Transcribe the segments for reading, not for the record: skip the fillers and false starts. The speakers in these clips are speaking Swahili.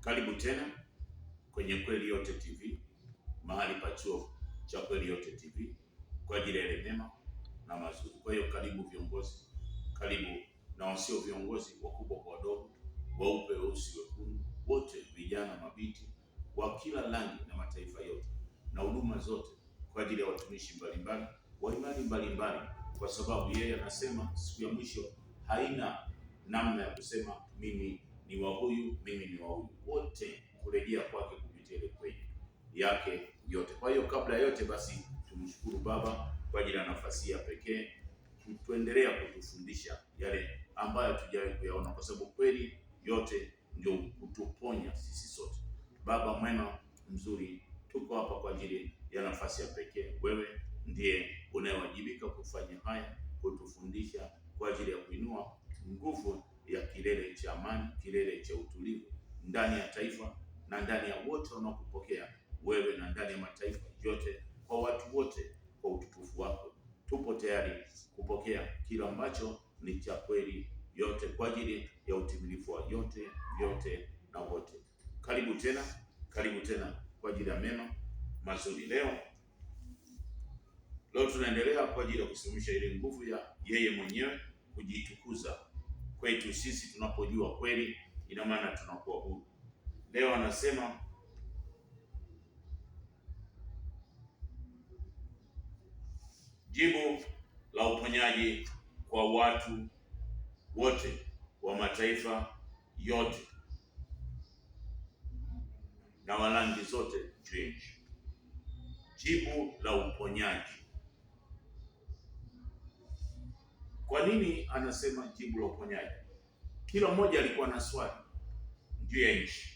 Karibu tena kwenye Kweli Yote TV, mahali pa chuo cha Kweli Yote TV kwa ajili ya yale mema na mazuri. Kwa hiyo karibu viongozi, karibu na wasio viongozi, wakubwa kwa wadogo, weupe, weusi, wekundu, wote, vijana, mabinti wa kila rangi na mataifa yote, na huduma zote kwa ajili ya watumishi mbalimbali wa imani mbalimbali, kwa sababu yeye anasema siku ya mwisho haina namna ya kusema mimi ni wa huyu, mimi ni wa huyu, wote kurejea kwake kupitia ile kweli yake yote. Kwa hiyo kabla ya yote basi tumshukuru Baba kwa ajili ya nafasi ya pekee, tuendelea kutufundisha yale ambayo tujawahi kuyaona, kwa sababu kweli yote ndio kutuponya sisi sote. Baba mwema mzuri, tuko hapa kwa ajili ya nafasi ya pekee. Wewe ndiye unayewajibika kufanya haya, kutufundisha kwa ajili ya kuinua nguvu ya kilele cha amani, kilele cha utulivu ndani ya taifa na ndani ya wote wanaokupokea wewe, na ndani ya mataifa yote, kwa watu wote, kwa utukufu wako. Tupo tayari kupokea kila ambacho ni cha kweli yote kwa ajili ya utimilifu wa yote na wote. Karibu tena kwa ajili ya mema mazuri. Leo tunaendelea kwa ajili ya kusimamisha ile nguvu ya yeye mwenyewe kujitukuza kwetu sisi. Tunapojua kweli, ina maana tunakuwa huru. Leo anasema jibu la uponyaji kwa watu wote wa mataifa yote na wa rangi zote juu ya nchi. Jibu la uponyaji. Kwa nini anasema jibu la uponyaji? Kila mmoja alikuwa na swali juu ya nchi,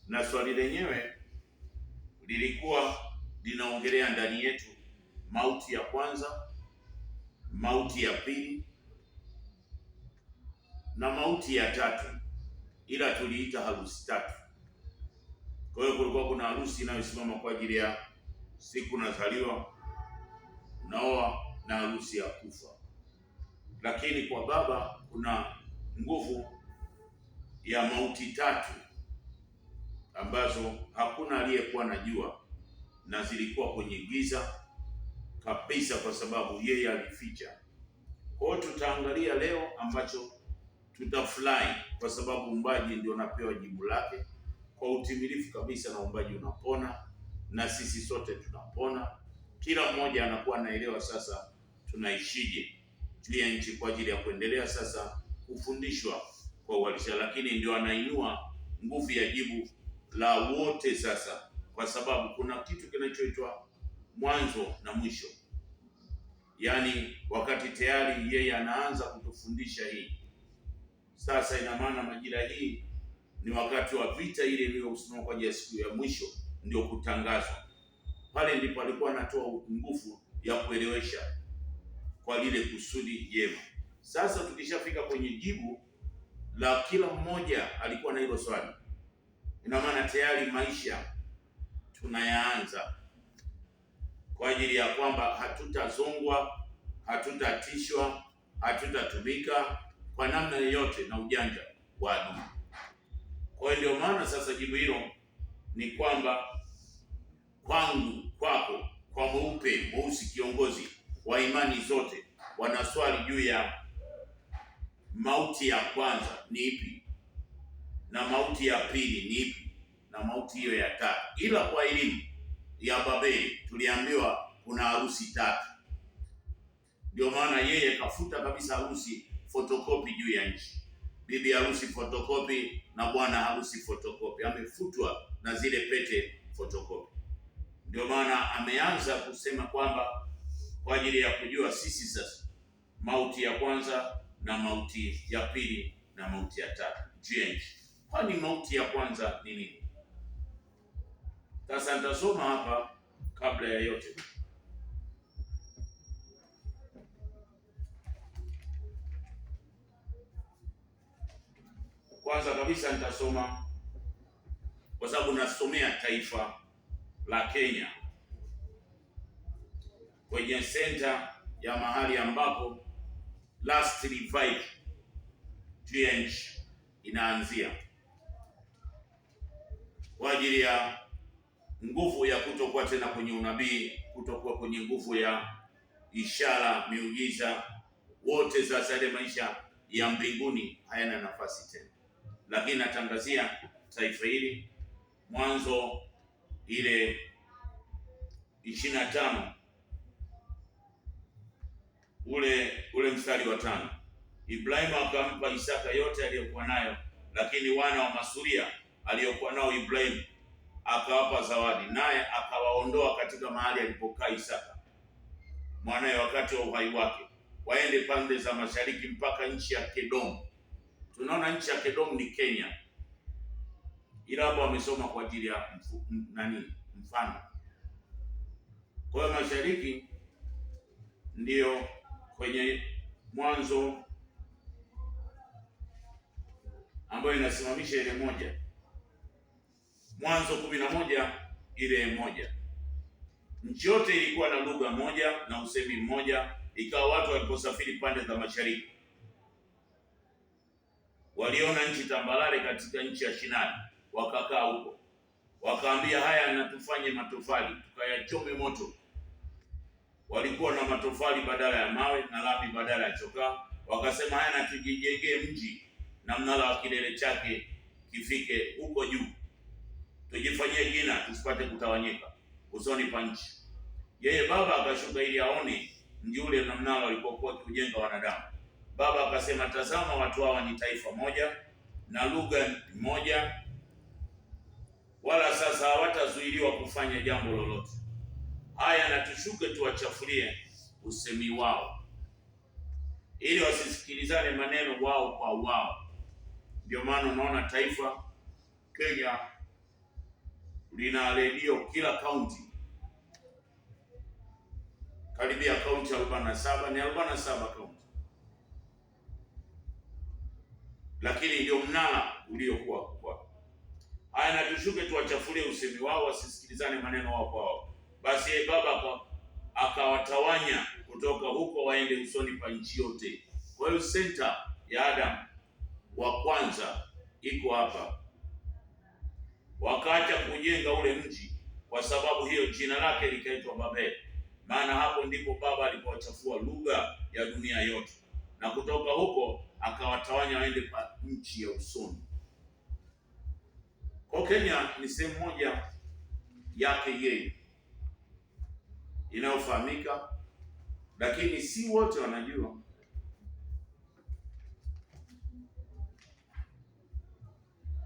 na swali lenyewe lilikuwa linaongelea ndani yetu mauti ya kwanza, mauti ya pili na mauti ya tatu, ila tuliita harusi tatu. Kwa hiyo kulikuwa kuna harusi inayosimama kwa ajili ya siku nazaliwa, unaoa, na harusi ya kufa. Lakini kwa Baba kuna nguvu ya mauti tatu ambazo hakuna aliyekuwa anajua, na zilikuwa kwenye giza kabisa, kwa sababu yeye alificha. Kwa hiyo tutaangalia leo ambacho tutafurahi, kwa sababu uumbaji ndio unapewa jibu lake kwa utimilifu kabisa, na uumbaji unapona na sisi sote tunapona. Kila mmoja anakuwa anaelewa sasa tunaishije juu ya nchi kwa ajili ya kuendelea sasa kufundishwa kwa uhalisia, lakini ndio anainua nguvu ya jibu la wote sasa, kwa sababu kuna kitu kinachoitwa mwanzo na mwisho. Yaani wakati tayari yeye anaanza kutufundisha hii sasa, ina maana majira hii ni wakati wa vita ile iliyosimama kwa ajili ya siku ya mwisho, ndio kutangazwa. Pale ndipo alikuwa anatoa nguvu ya kuelewesha kwa lile kusudi jema. Sasa tukishafika kwenye jibu la kila mmoja alikuwa na hilo swali, ina maana tayari maisha tunayaanza kwa ajili ya kwamba hatutazongwa, hatutatishwa, hatutatumika kwa namna yoyote na ujanja wa adui. Kwa hiyo ndio maana sasa jibu hilo ni kwamba kwangu, kwako, kwa mweupe, mweusi, kiongozi wa imani zote wana swali juu ya mauti ya kwanza ni ipi, na mauti ya pili ni ipi, na mauti hiyo ya tatu. Ila kwa elimu ya Babeli tuliambiwa kuna harusi tatu. Ndio maana yeye kafuta kabisa harusi fotokopi juu ya nchi. Bibi harusi fotokopi na bwana harusi fotokopi, amefutwa na zile pete fotokopi. Ndio maana ameanza kusema kwamba kwa ajili ya kujua sisi sasa mauti ya kwanza na mauti ya pili na mauti ya tatu juu ya nchi. Kwani mauti ya kwanza ni nini? Sasa nitasoma hapa kabla ya yote. Kwanza kabisa nitasoma kwa sababu nasomea taifa la Kenya kwenye center ya mahali ambapo last revival juu ya nchi inaanzia. kwa ajili ya nguvu ya kutokuwa tena kwenye unabii, kutokuwa kwenye nguvu ya ishara, miujiza. Wote sasa ile maisha ya mbinguni hayana nafasi tena. Lakini natangazia taifa hili Mwanzo ile 25 ule mstari wa 5, Ibrahimu akampa Isaka yote aliyokuwa nayo, lakini wana wa masuria aliyokuwa nao Ibrahimu akawapa zawadi, naye akawaondoa katika mahali alipokaa Isaka mwanaye wakati wa uhai wake, waende pande za mashariki mpaka nchi ya Kedomu. Tunaona nchi ya Kedomu ni Kenya, ila hapo wamesoma kwa ajili ya mfano. Kwa hiyo mashariki ndiyo kwenye Mwanzo ambayo inasimamisha ile moja, Mwanzo 11 ile moja. Nchi yote ilikuwa na lugha moja na usemi mmoja. Ikawa watu waliposafiri pande za mashariki, waliona nchi tambalale katika nchi ya Shinari, wakakaa huko. Wakaambia, haya na tufanye matofali tukayachome moto. Walikuwa na matofali badala ya mawe na lami badala ya chokaa. Wakasema, haya na tujijengee mji na mnara wa kilele chake kifike huko juu, tujifanyie jina tusipate kutawanyika usoni pa nchi. Yeye baba akashuka ili aone mji ule na mnara walipokuwa kiujenga wanadamu. Baba akasema, tazama, watu hawa ni taifa moja na lugha moja, wala sasa hawatazuiliwa kufanya jambo lolote. Haya, na tushuke tuwachafulie usemi wao, ili wasisikilizane maneno wao kwa wao. Ndio maana unaona taifa Kenya lina redio kila kaunti, karibia kaunti 47, ni 47 kaunti, lakini ndio mnara uliokuwa kwa. Haya, na tushuke tuwachafulie usemi wao, wasisikilizane maneno wao kwa wao. Basi baba akawatawanya kutoka huko waende usoni pa nchi yote. Kwa hiyo center ya Adam wa kwanza iko hapa. Wakaacha kujenga ule mji, kwa sababu hiyo jina lake likaitwa Babeli, maana hapo ndipo baba alipowachafua lugha ya dunia yote, na kutoka huko akawatawanya waende pa nchi ya usoni. Kwa Kenya ni sehemu moja yake yeye inayofahamika, lakini si wote wanajua.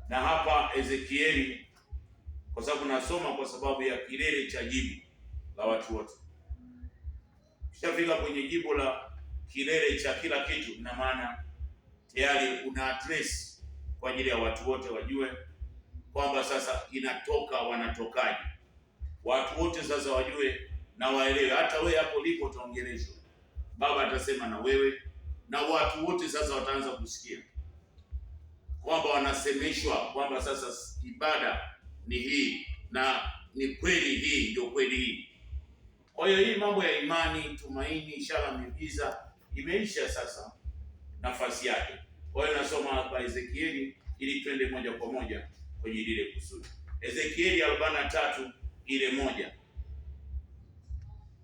Na hapa Ezekieli, kwa sababu nasoma kwa sababu ya kilele cha jibu la watu wote. Ukishafika kwenye jibu la kilele cha kila kitu, ina maana tayari una address kwa ajili ya watu wote wajue kwamba sasa inatoka wanatokaje. Watu wote sasa wajue na waelewe. Hata wewe hapo ulipo utaongeleshwa, baba atasema na wewe, na watu wote sasa wataanza kusikia kwamba wanasemeshwa kwamba sasa ibada ni hii na ni kweli, hii ndio kweli hii. Kwa hiyo hii mambo ya imani, tumaini, ishara, miujiza imeisha sasa nafasi yake. Kwa hiyo nasoma hapa Ezekieli ili twende moja kwa moja kwenye lile kusudi. Ezekieli 43 ile moja.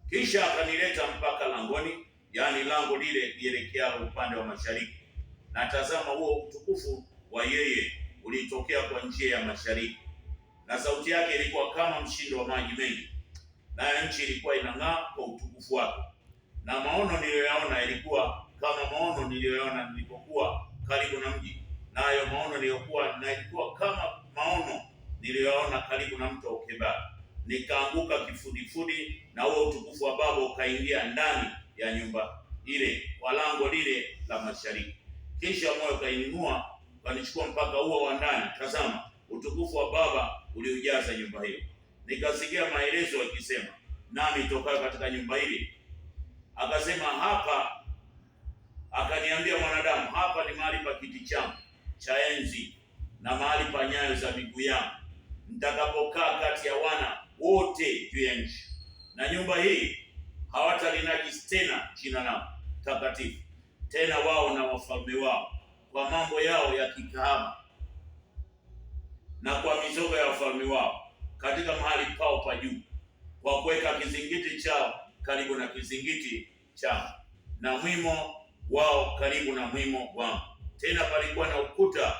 Kisha akanileta mpaka langoni, yaani lango lile lielekealo upande wa mashariki, na tazama, huo utukufu wa yeye ulitokea kwa njia ya mashariki, na sauti yake ilikuwa kama mshindo wa maji mengi, nayo nchi ilikuwa inang'aa kwa utukufu wake. Na maono niliyoyaona ilikuwa kama maono niliyoyaona nilipokuwa karibu na mji, nayo maono niliyokuwa na ilikuwa kama maono niliyoyaona karibu na mto Kebari. Nikaanguka kifudifudi, na huo utukufu wa Baba ukaingia ndani ya nyumba ile kwa lango lile la mashariki. Kisha moyo ukaininua ukanichukua mpaka huo wa ndani. Tazama, utukufu wa Baba uliojaza nyumba hiyo. Nikasikia maelezo yakisema nami tokayo katika nyumba ile. Akasema, hapa, akaniambia, mwanadamu, hapa ni mahali pa kiti changu cha enzi na mahali pa nyayo za miguu yangu, nitakapokaa kati ya wana wote juu ya nchi. Na nyumba hii hawatalinajisi tena jina langu takatifu tena, wao na wafalme wao kwa mambo yao ya kikahaba na kwa mizoga ya wafalme wao katika mahali pao pa juu, kwa kuweka kizingiti chao karibu na kizingiti changu, na mwimo wao karibu na mwimo wangu. Tena palikuwa na ukuta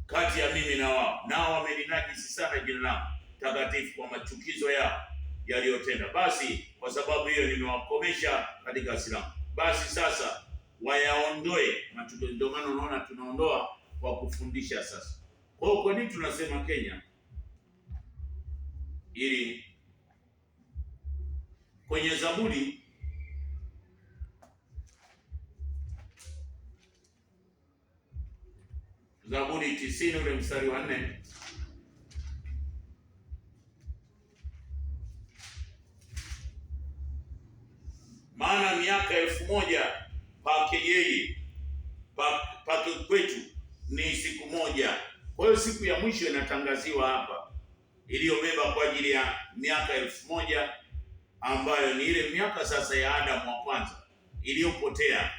kati ya mimi na wao, nao wamelinajisi sana jina langu takatifu kwa machukizo yao yaliyotenda. Basi kwa sababu hiyo nimewakomesha katika hasira. Basi sasa wayaondoe machukizo. Ndio maana unaona tunaondoa kwa kufundisha sasa. Kwa nini tunasema Kenya? Ili kwenye Zaburi Zaburi 90 ule mstari wa 4, maana miaka 1000 pake yeye, pake kwetu ni siku moja. Kwa hiyo siku ya mwisho inatangaziwa hapa, iliyobeba kwa ajili ya miaka 1000 ambayo ni ile miaka sasa ya Adamu wa kwanza iliyopotea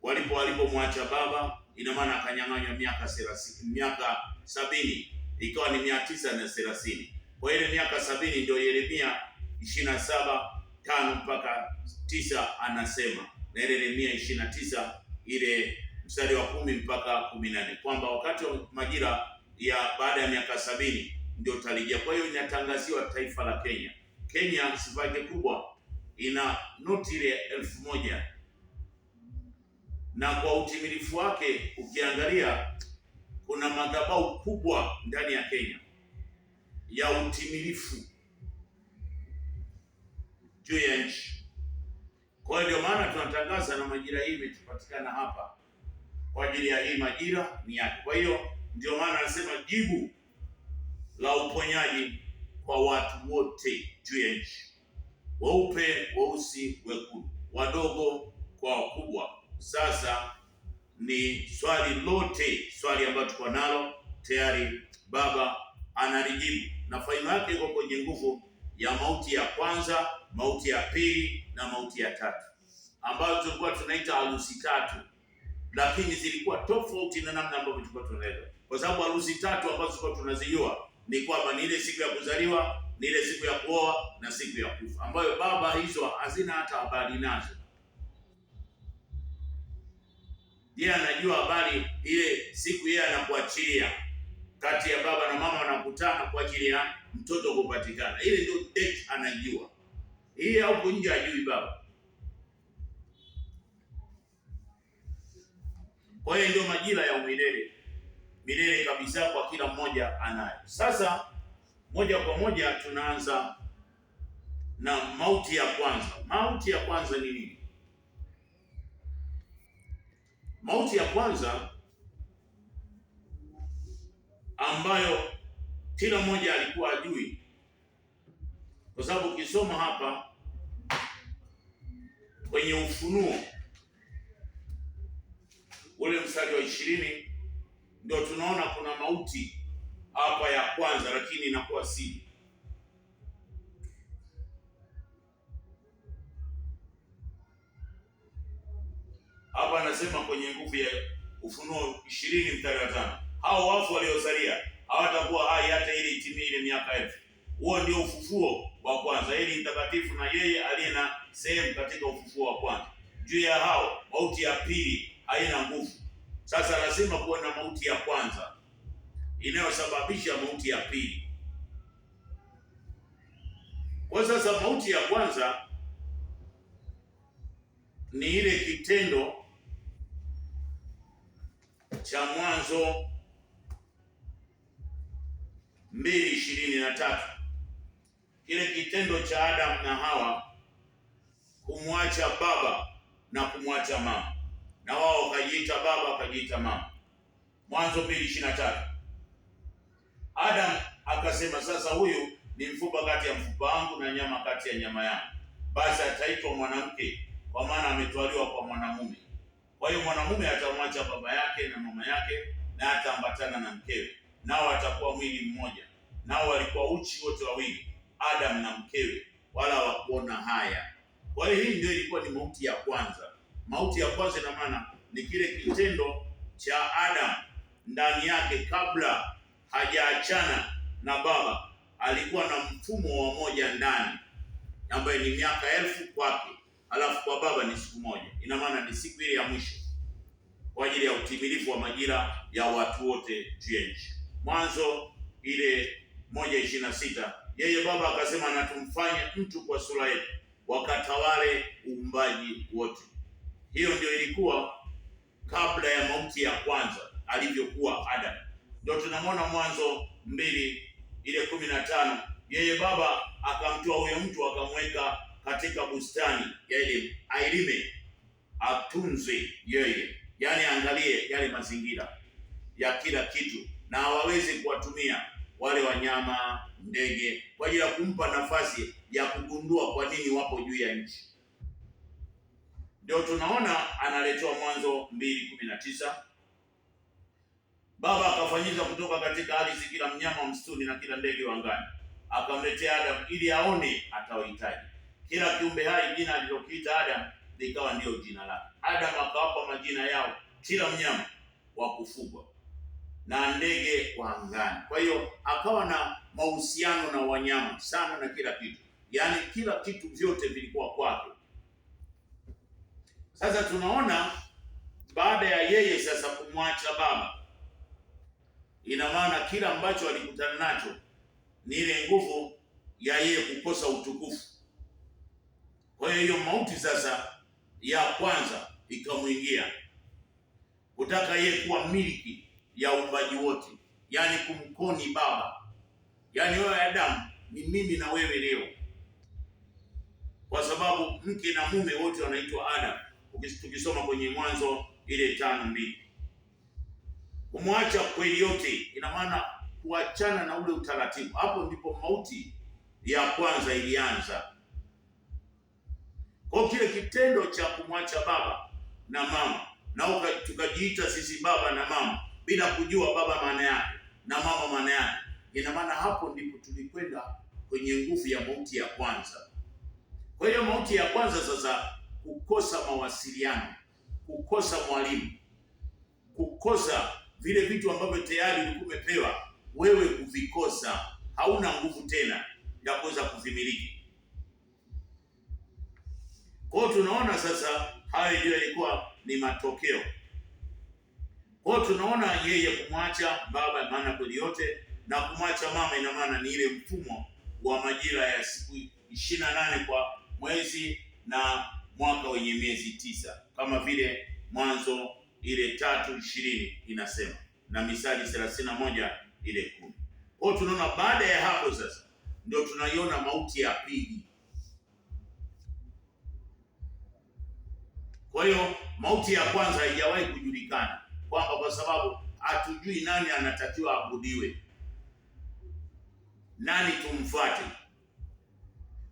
walipomwacha baba. Ina maana akanyang'anywa miaka 70, ikawa ni 930. Kwa ile miaka 70 ndio Yeremia 27:5 mpaka 9 anasema, na ile Yeremia 29 ile mstari wa 10 mpaka 14, kwamba wakati wa majira ya baada ya miaka 70 ndio talijia. Kwa hiyo inatangaziwa taifa la Kenya. Kenya sifa yake kubwa, ina noti ile 1000, na kwa utimilifu wake ukiangalia kuna madhabahu kubwa ndani ya Kenya ya utimilifu juu ya nchi. Kwa hiyo ndio maana tunatangaza, na majira hii imetupatikana hapa kwa ajili ya hii majira ni yake. Kwa hiyo ndio maana anasema jibu la uponyaji kwa watu wote juu ya nchi, weupe, weusi, wekundu, wadogo kwa wakubwa. Sasa ni swali ambalo tuko nalo tayari, Baba analijibu, na fahamu yake iko kwenye nguvu ya mauti ya kwanza, mauti ya pili na mauti ya tatu, ambayo tulikuwa tunaita harusi tatu, lakini zilikuwa tofauti na namna ambavyo tulikuwa tunaelewa, kwa sababu harusi tatu ambazo tulikuwa tunazijua ni kwamba ni ile siku ya kuzaliwa, ni ile siku ya kuoa na siku ya kufa, ambayo baba hizo hazina hata habari nazo. Yeye anajua habari ile siku, yeye anakuachilia kati ya baba na mama wanakutana kwa ajili ya mtoto kupatikana. Ile ndio date anajua. Hii hapo nje hajui baba. Kwa hiyo ndio majira ya milele kabisa, kwa kila mmoja anayo. Sasa moja kwa moja tunaanza na mauti ya kwanza. Mauti ya kwanza ni nini? Mauti ya kwanza ambayo kila mmoja alikuwa ajui, kwa sababu ukisoma hapa kwenye Ufunuo ule mstari wa 20 ndio tunaona kuna mauti hapa ya kwanza, lakini inakuwa siri. Hapa anasema kwenye nguvu ya Ufunuo 20 mstari wa 5, hao wafu waliosalia hawatakuwa hai hata ili itimie ile miaka 1000. Huo ndio ufufuo wa kwanza, ili mtakatifu na yeye aliye na sehemu katika ufufuo wa kwanza. Juu ya hao mauti ya pili haina nguvu. Sasa lazima kuwe na mauti ya kwanza inayosababisha mauti ya pili. Kwa sasa mauti ya kwanza ni ile kitendo cha Mwanzo 2:23, kile kitendo cha Adam na Hawa kumwacha baba na kumwacha mama, na wao wakajiita baba wakajiita mama. Mwanzo 2:23, Adam akasema, sasa huyu ni mfupa kati ya mfupa wangu na nyama kati ya nyama yangu, basi ataitwa mwanamke, kwa maana ametwaliwa kwa mwanamume. Kwa hiyo mwanamume atamwacha baba yake na mama yake na ataambatana na mkewe, nao watakuwa mwili mmoja. Nao walikuwa uchi wote wawili, Adam na mkewe, wala hawakuona haya. Kwa hiyo hii ndio ilikuwa ni mauti ya kwanza. Mauti ya kwanza ina maana ni kile kitendo cha Adam ndani yake kabla hajaachana na baba, alikuwa na mfumo wa moja ndani ambaye ni miaka 1000 kwake, alafu kwa baba ni siku moja. Ina maana ni siku ile ya mwisho kwa ajili ya utimilifu wa majira ya watu wote juu ya nchi. Mwanzo ile 1:26, yeye baba akasema, na tumfanye mtu kwa sura yetu wakatawale uumbaji wote. Hiyo ndio ilikuwa kabla ya mauti ya kwanza alivyokuwa Adam. Ndio tunamwona Mwanzo 2:15, yeye baba akamtoa huyo mtu akamweka katika bustani ya Edeni ailime, atunze yeye, yaani angalie yale mazingira ya kila kitu, na hawawezi kuwatumia wale wanyama, ndege, kwa ajili ya kumpa nafasi ya kugundua kwa nini wapo juu ya nchi. Ndio tunaona analetewa Mwanzo 2:19, baba akafanyiza kutoka katika ardhi kila mnyama msituni na kila ndege wa angani, akamletea Adam ili aone atawahitaji. Kila kiumbe hai jina alilokiita Adam likawa ndio jina lake. Adam akawapa majina yao kila mnyama wa kufugwa na ndege wa angani. Kwa hiyo akawa na mahusiano na wanyama sana na kila kitu, yaani kila kitu vyote vilikuwa kwake. Sasa tunaona baada ya yeye sasa kumwacha baba, ina maana kila ambacho alikutana nacho ni ile nguvu ya yeye kukosa utukufu. Kwa hiyo mauti sasa ya kwanza ikamwingia, kutaka yeye kuwa miliki ya uumbaji wote, yaani kumkoni baba, yaani wewe Adamu ni mimi na wewe leo, kwa sababu mke na mume wote wanaitwa Adam. Tukisoma kwenye Mwanzo ile 5:2, kumwacha kweli yote, ina maana kuachana na ule utaratibu. Hapo ndipo mauti ya kwanza ilianza. Kwa kile kitendo cha kumwacha baba na mama, na tukajiita sisi baba na mama bila kujua baba maana yake na mama maana yake, ina maana hapo ndipo tulikwenda kwenye nguvu ya mauti ya kwanza. Kwa hiyo mauti ya kwanza sasa, kukosa mawasiliano, kukosa mwalimu, kukosa vile vitu ambavyo tayari ulikuwa umepewa wewe, kuvikosa, hauna nguvu tena ya kuweza kuvimiliki. Kwa hiyo tunaona sasa hayo ndio yalikuwa ni matokeo. Kwa hiyo tunaona yeye kumwacha baba maana kweli yote, na kumwacha mama ina maana ni ile mfumo wa majira ya siku 28 kwa mwezi na mwaka wenye miezi 9, kama vile Mwanzo ile 3:20 inasema, na Misali 31 ile 10. Kwa hiyo tunaona baada ya hapo sasa ndio tunaiona mauti ya pili. Kwa hiyo mauti ya kwanza haijawahi kujulikana, kwamba kwa sababu hatujui nani anatakiwa abudiwe, nani tumfuate.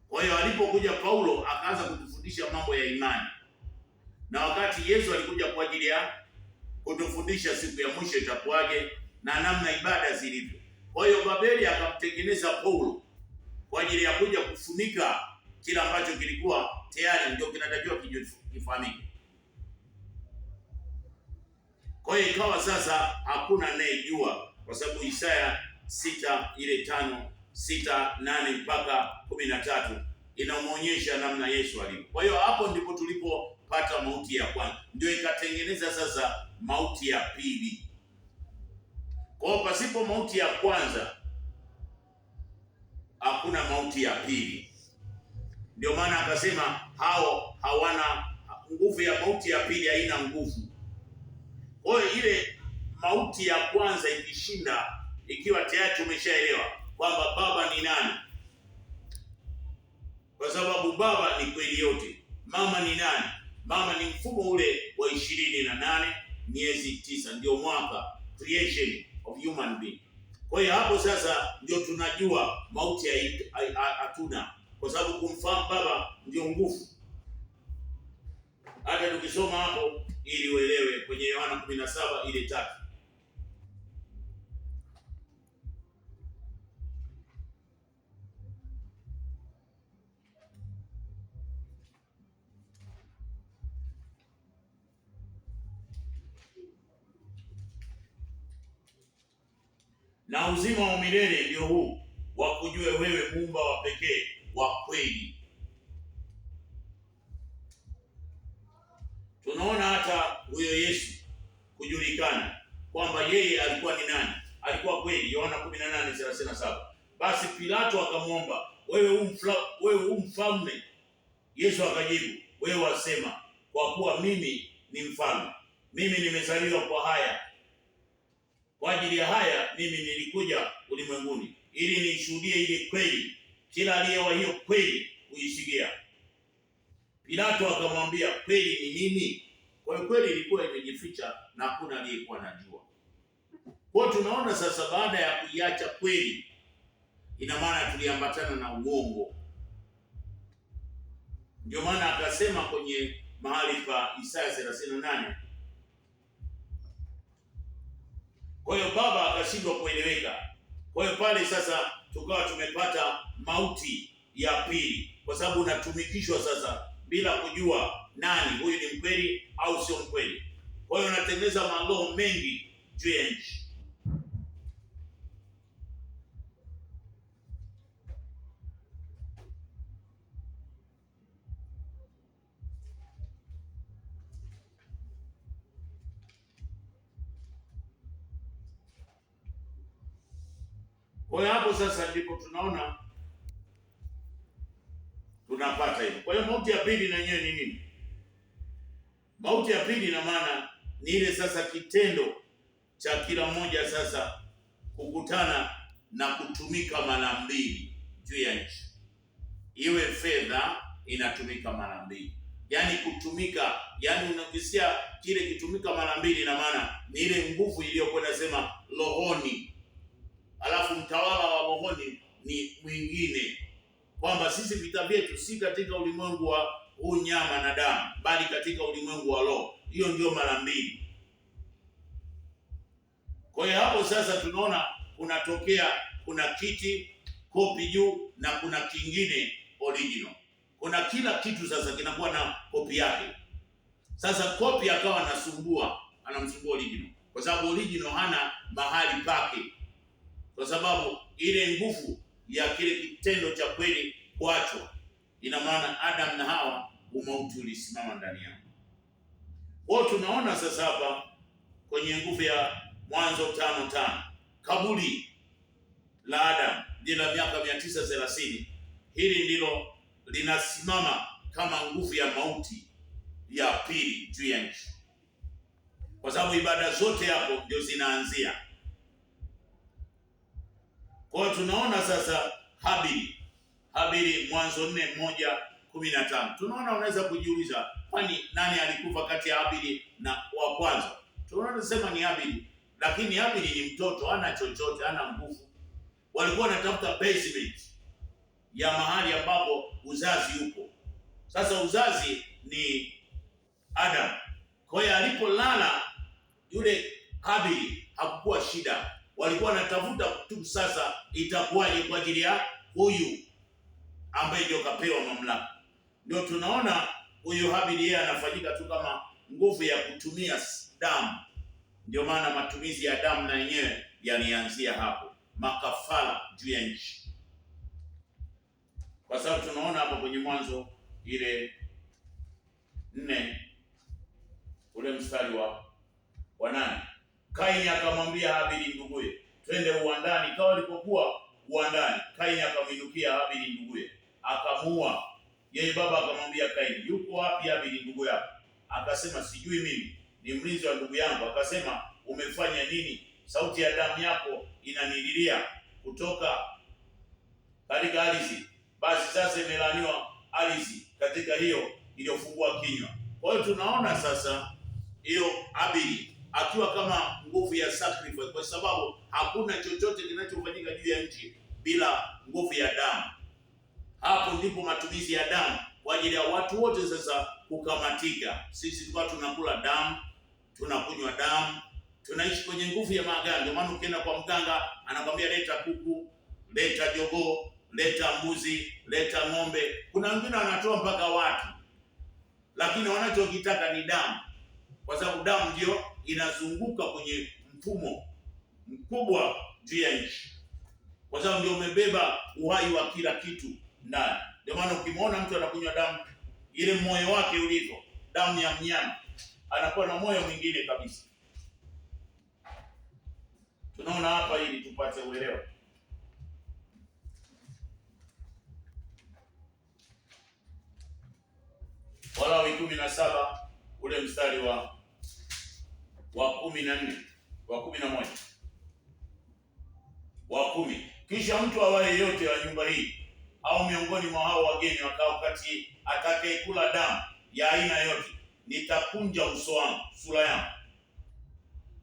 Kwa hiyo alipokuja Paulo akaanza kutufundisha mambo ya imani, na wakati Yesu alikuja kwa ajili ya kutufundisha siku ya mwisho itakuwaje na namna ibada zilivyo. Kwa hiyo Babeli akamtengeneza Paulo kwa ajili ya kuja kufunika kila ambacho kilikuwa tayari ndio kinatakiwa kifahamike. Kwa hiyo ikawa sasa hakuna anayejua, kwa sababu Isaya 6 ile 5, 6, 8 mpaka 13 inamuonyesha namna Yesu alivyo. Kwa hiyo hapo ndipo tulipopata mauti ya kwanza, ndio ikatengeneza sasa mauti ya pili. Kwa hiyo pasipo mauti ya kwanza hakuna mauti ya pili. Ndio maana akasema hao hawana nguvu, ya mauti ya pili haina nguvu. Kwa hiyo ile mauti ya kwanza ikishinda, ikiwa tayari tumeshaelewa kwamba baba ni nani, kwa sababu baba ni kweli yote. Mama ni nani? Mama ni mfumo ule wa 28 miezi 9, ndio mwaka creation of human being. Kwa hiyo hapo sasa ndio tunajua mauti hatuna, kwa sababu kumfahamu baba ndio nguvu. Hata tukisoma hapo ili uelewe kwenye Yohana 17 ile 3, na uzima wa milele ndio huu, wakujue wewe Muumba wa pekee wa kweli. Tunaona hata huyo Yesu kujulikana kwamba yeye alikuwa ni nani, alikuwa kweli. Yohana 18:37. Basi Pilato akamwomba, wewe mfalme? Yesu akajibu, wewe wasema, kwa kuwa mimi ni mfalme. Mimi nimezaliwa kwa haya, kwa ajili ya haya mimi nilikuja ulimwenguni, ili nishuhudie ile kweli. Kila aliyewa hiyo kweli huisikia. Pilato akamwambia, kweli ni nini? Kwa hiyo kweli ilikuwa imejificha na hakuna aliyekuwa anajua. Kwa tunaona sasa, baada ya kuiacha kweli, ina maana tuliambatana na uongo. Ndio maana akasema kwenye mahali pa Isaya 38. Kwa hiyo baba akashindwa kueleweka. Kwa hiyo pale sasa tukawa tumepata mauti ya pili, kwa sababu unatumikishwa sasa bila kujua nani huyu, ni mkweli au sio mkweli. Kwa hiyo unatengeneza maroho mengi juu ya nchi. Kwa hiyo hapo sasa ndipo tunaona tunapata hivyo. Kwa hiyo mauti ya pili na yenyewe ni nini? Mauti ya pili ina maana ni ile sasa kitendo cha kila mmoja sasa kukutana na kutumika mara mbili juu ya nchi. Iwe fedha inatumika mara mbili, yaani kutumika, yaani unakisia kile kitumika mara mbili, ina maana ni ile nguvu iliyokwenda sema rohoni, alafu mtawala wa rohoni ni mwingine, kwamba sisi vita vyetu si katika ulimwengu wa huu nyama na damu, bali katika ulimwengu wa roho. Hiyo ndio mara mbili. Kwa hiyo hapo sasa tunaona kuna kiti kopi juu na kuna kingine original. Kuna kila kitu sasa kinakuwa na kopi yake. Sasa kopi akawa anamsumbua original, kwa sababu original hana mahali pake, kwa sababu ile nguvu ya kile kitendo cha kweli kuachwa, ina maana Adam na Hawa umauti ulisimama ndani yao. Kwa tunaona sasa hapa kwenye nguvu ya Mwanzo 5:5, kaburi la Adam ndilo miaka 930. Hili ndilo linasimama kama nguvu ya mauti ya pili juu ya nchi, kwa sababu ibada zote hapo ndio zinaanzia. Kwa hiyo tunaona sasa Habili Mwanzo 4:1-15. Tunaona, unaweza kujiuliza, kwani nani alikufa kati ya Habili na wa kwanza? Tunaona sema ni Habili, lakini Habili ni mtoto, hana chochote, hana nguvu. Walikuwa wanatafuta basement ya mahali ambapo uzazi upo. Sasa uzazi ni Adam. Kwa hiyo alipolala yule Habili hakukuwa shida. Walikuwa wanatafuta tu sasa itakuwaje kwa ajili ya huyu ambaye ndio kapewa mamlaka. Ndio tunaona huyu Habili yeye anafanyika tu kama nguvu ya kutumia damu. Ndio maana matumizi ya damu na yenyewe yalianzia hapo, makafara juu ya nchi. Kwa sababu tunaona hapo kwenye Mwanzo ile 4 ule mstari wa 8, Kaini akamwambia Habili nduguye, twende uwandani. Ikawa alipokuwa uwandani, Kaini akamwinukia Habili nduguye, akamuua. Yeye baba akamwambia Kaini, yuko wapi Habili ndugu yako? Akasema, sijui mimi, ni mlinzi wa ndugu yangu. Akasema, umefanya nini? Sauti ya damu yako inanililia kutoka katika ardhi. Basi sasa imelaniwa ardhi katika hiyo iliyofungua kinywa. Kwa hiyo tunaona sasa hiyo Habili akiwa kama nguvu ya sacrifice, kwa sababu hakuna chochote kinachofanyika juu ya nchi bila nguvu ya damu. Hapo ndipo matumizi ya damu kwa ajili ya watu wote sasa kukamatika. Sisi tulikuwa tunakula damu, tunakunywa damu, tunaishi kwenye nguvu ya maagano. Ndio maana ukienda kwa mganga anakwambia leta kuku, leta jogoo, leta mbuzi, leta ng'ombe. Kuna wengine wanatoa mpaka watu, lakini wanachokitaka ni damu, kwa sababu damu ndio inazunguka kwenye mfumo mkubwa juu ya nchi, kwa sababu ndio umebeba uhai wa kila kitu ndani. Ndio maana ukimwona mtu anakunywa damu, ile moyo wake ulivyo, damu ya mnyama, anakuwa na moyo mwingine kabisa. Tunaona hapa ili tupate uelewa. Walawi 17 ule mstari wa 14 wa 11 wa 10. Kisha mtu awaye yote wa nyumba hii au miongoni mwa hao wageni wakao kati atakayekula damu ya aina yote, nitakunja uso wangu, sura yangu,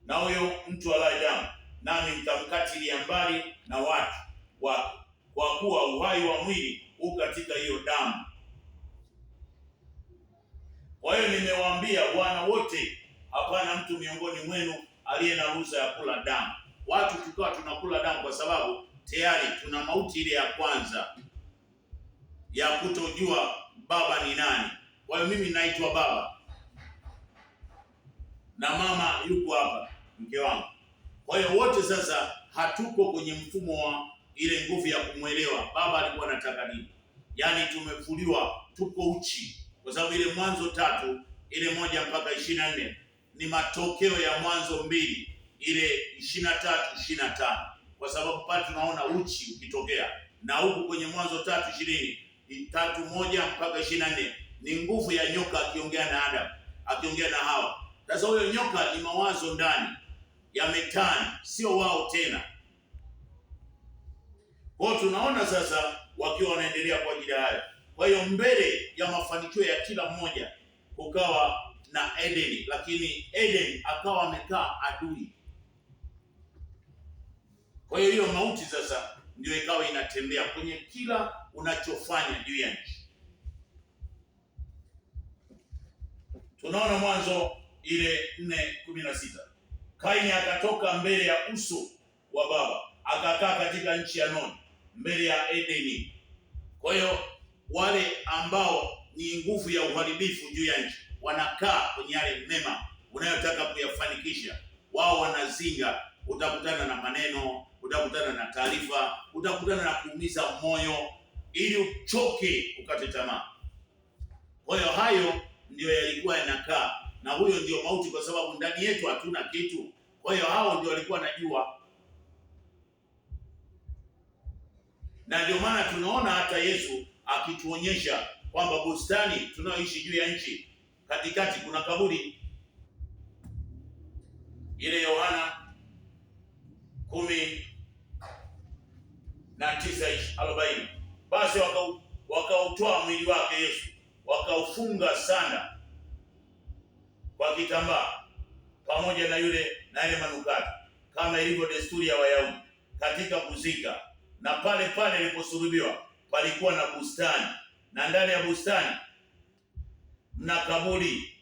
na huyo mtu alaye damu, nami nitamkatilia mbali na watu wake, kwa kuwa uhai wa mwili u katika hiyo damu. Kwa hiyo nimewaambia wana wote, hapana mtu miongoni mwenu aliye na ruhusa ya kula damu. Watu tukawa tunakula damu kwa sababu tayari tuna mauti ile ya kwanza ya kutojua baba ni nani. Kwa hiyo mimi naitwa baba na mama yuko hapa, mke wangu. Kwa hiyo wote sasa hatuko kwenye mfumo wa ile nguvu ya kumwelewa baba alikuwa anataka nini. Yaani tumefuliwa, tuko uchi, kwa sababu ile Mwanzo 3 ile 1 mpaka 24 ni matokeo ya Mwanzo 2 ile 23-25, kwa sababu pale tunaona uchi ukitokea, na huku kwenye Mwanzo 3:20 3:1 mpaka 24 ni nguvu ya nyoka akiongea na Adam, akiongea na Hawa. Sasa huyo nyoka ni mawazo ndani ya metani, sio wao tena. Kwa tunaona sasa wakiwa wanaendelea kwa ajili haya. Kwa hiyo mbele ya mafanikio ya kila mmoja ukawa na Edeni, lakini Edeni akawa amekaa adui. Kwa hiyo mauti sasa ndio ikawa inatembea kwenye kila unachofanya juu ya nchi. Tunaona Mwanzo ile 4:16. Kaini akatoka mbele ya uso wa baba, akakaa katika nchi ya Nodi mbele ya Edeni. Kwa hiyo wale ambao ni nguvu ya uharibifu juu ya nchi wanakaa kwenye yale mema unayotaka kuyafanikisha, wao wanazinga. Utakutana na maneno, utakutana na taarifa, utakutana na kuumiza moyo ili uchoke, ukate tamaa. Kwa hiyo hayo ndio yalikuwa yanakaa, na huyo ndio mauti, kwa sababu ndani yetu hatuna kitu. Kwa hiyo hao ndio walikuwa najua, na ndio maana tunaona hata Yesu akituonyesha kwamba bustani tunayoishi juu ya nchi, katikati kuna kaburi. Ile Yohana 19:40, basi wakautoa mwili wake Yesu, wakaufunga sanda kwa kitambaa pamoja na ile manukato, kama ilivyo desturi ya Wayahudi katika kuzika. Na pale pale iliposulubiwa palikuwa na bustani, na ndani ya bustani mna kaburi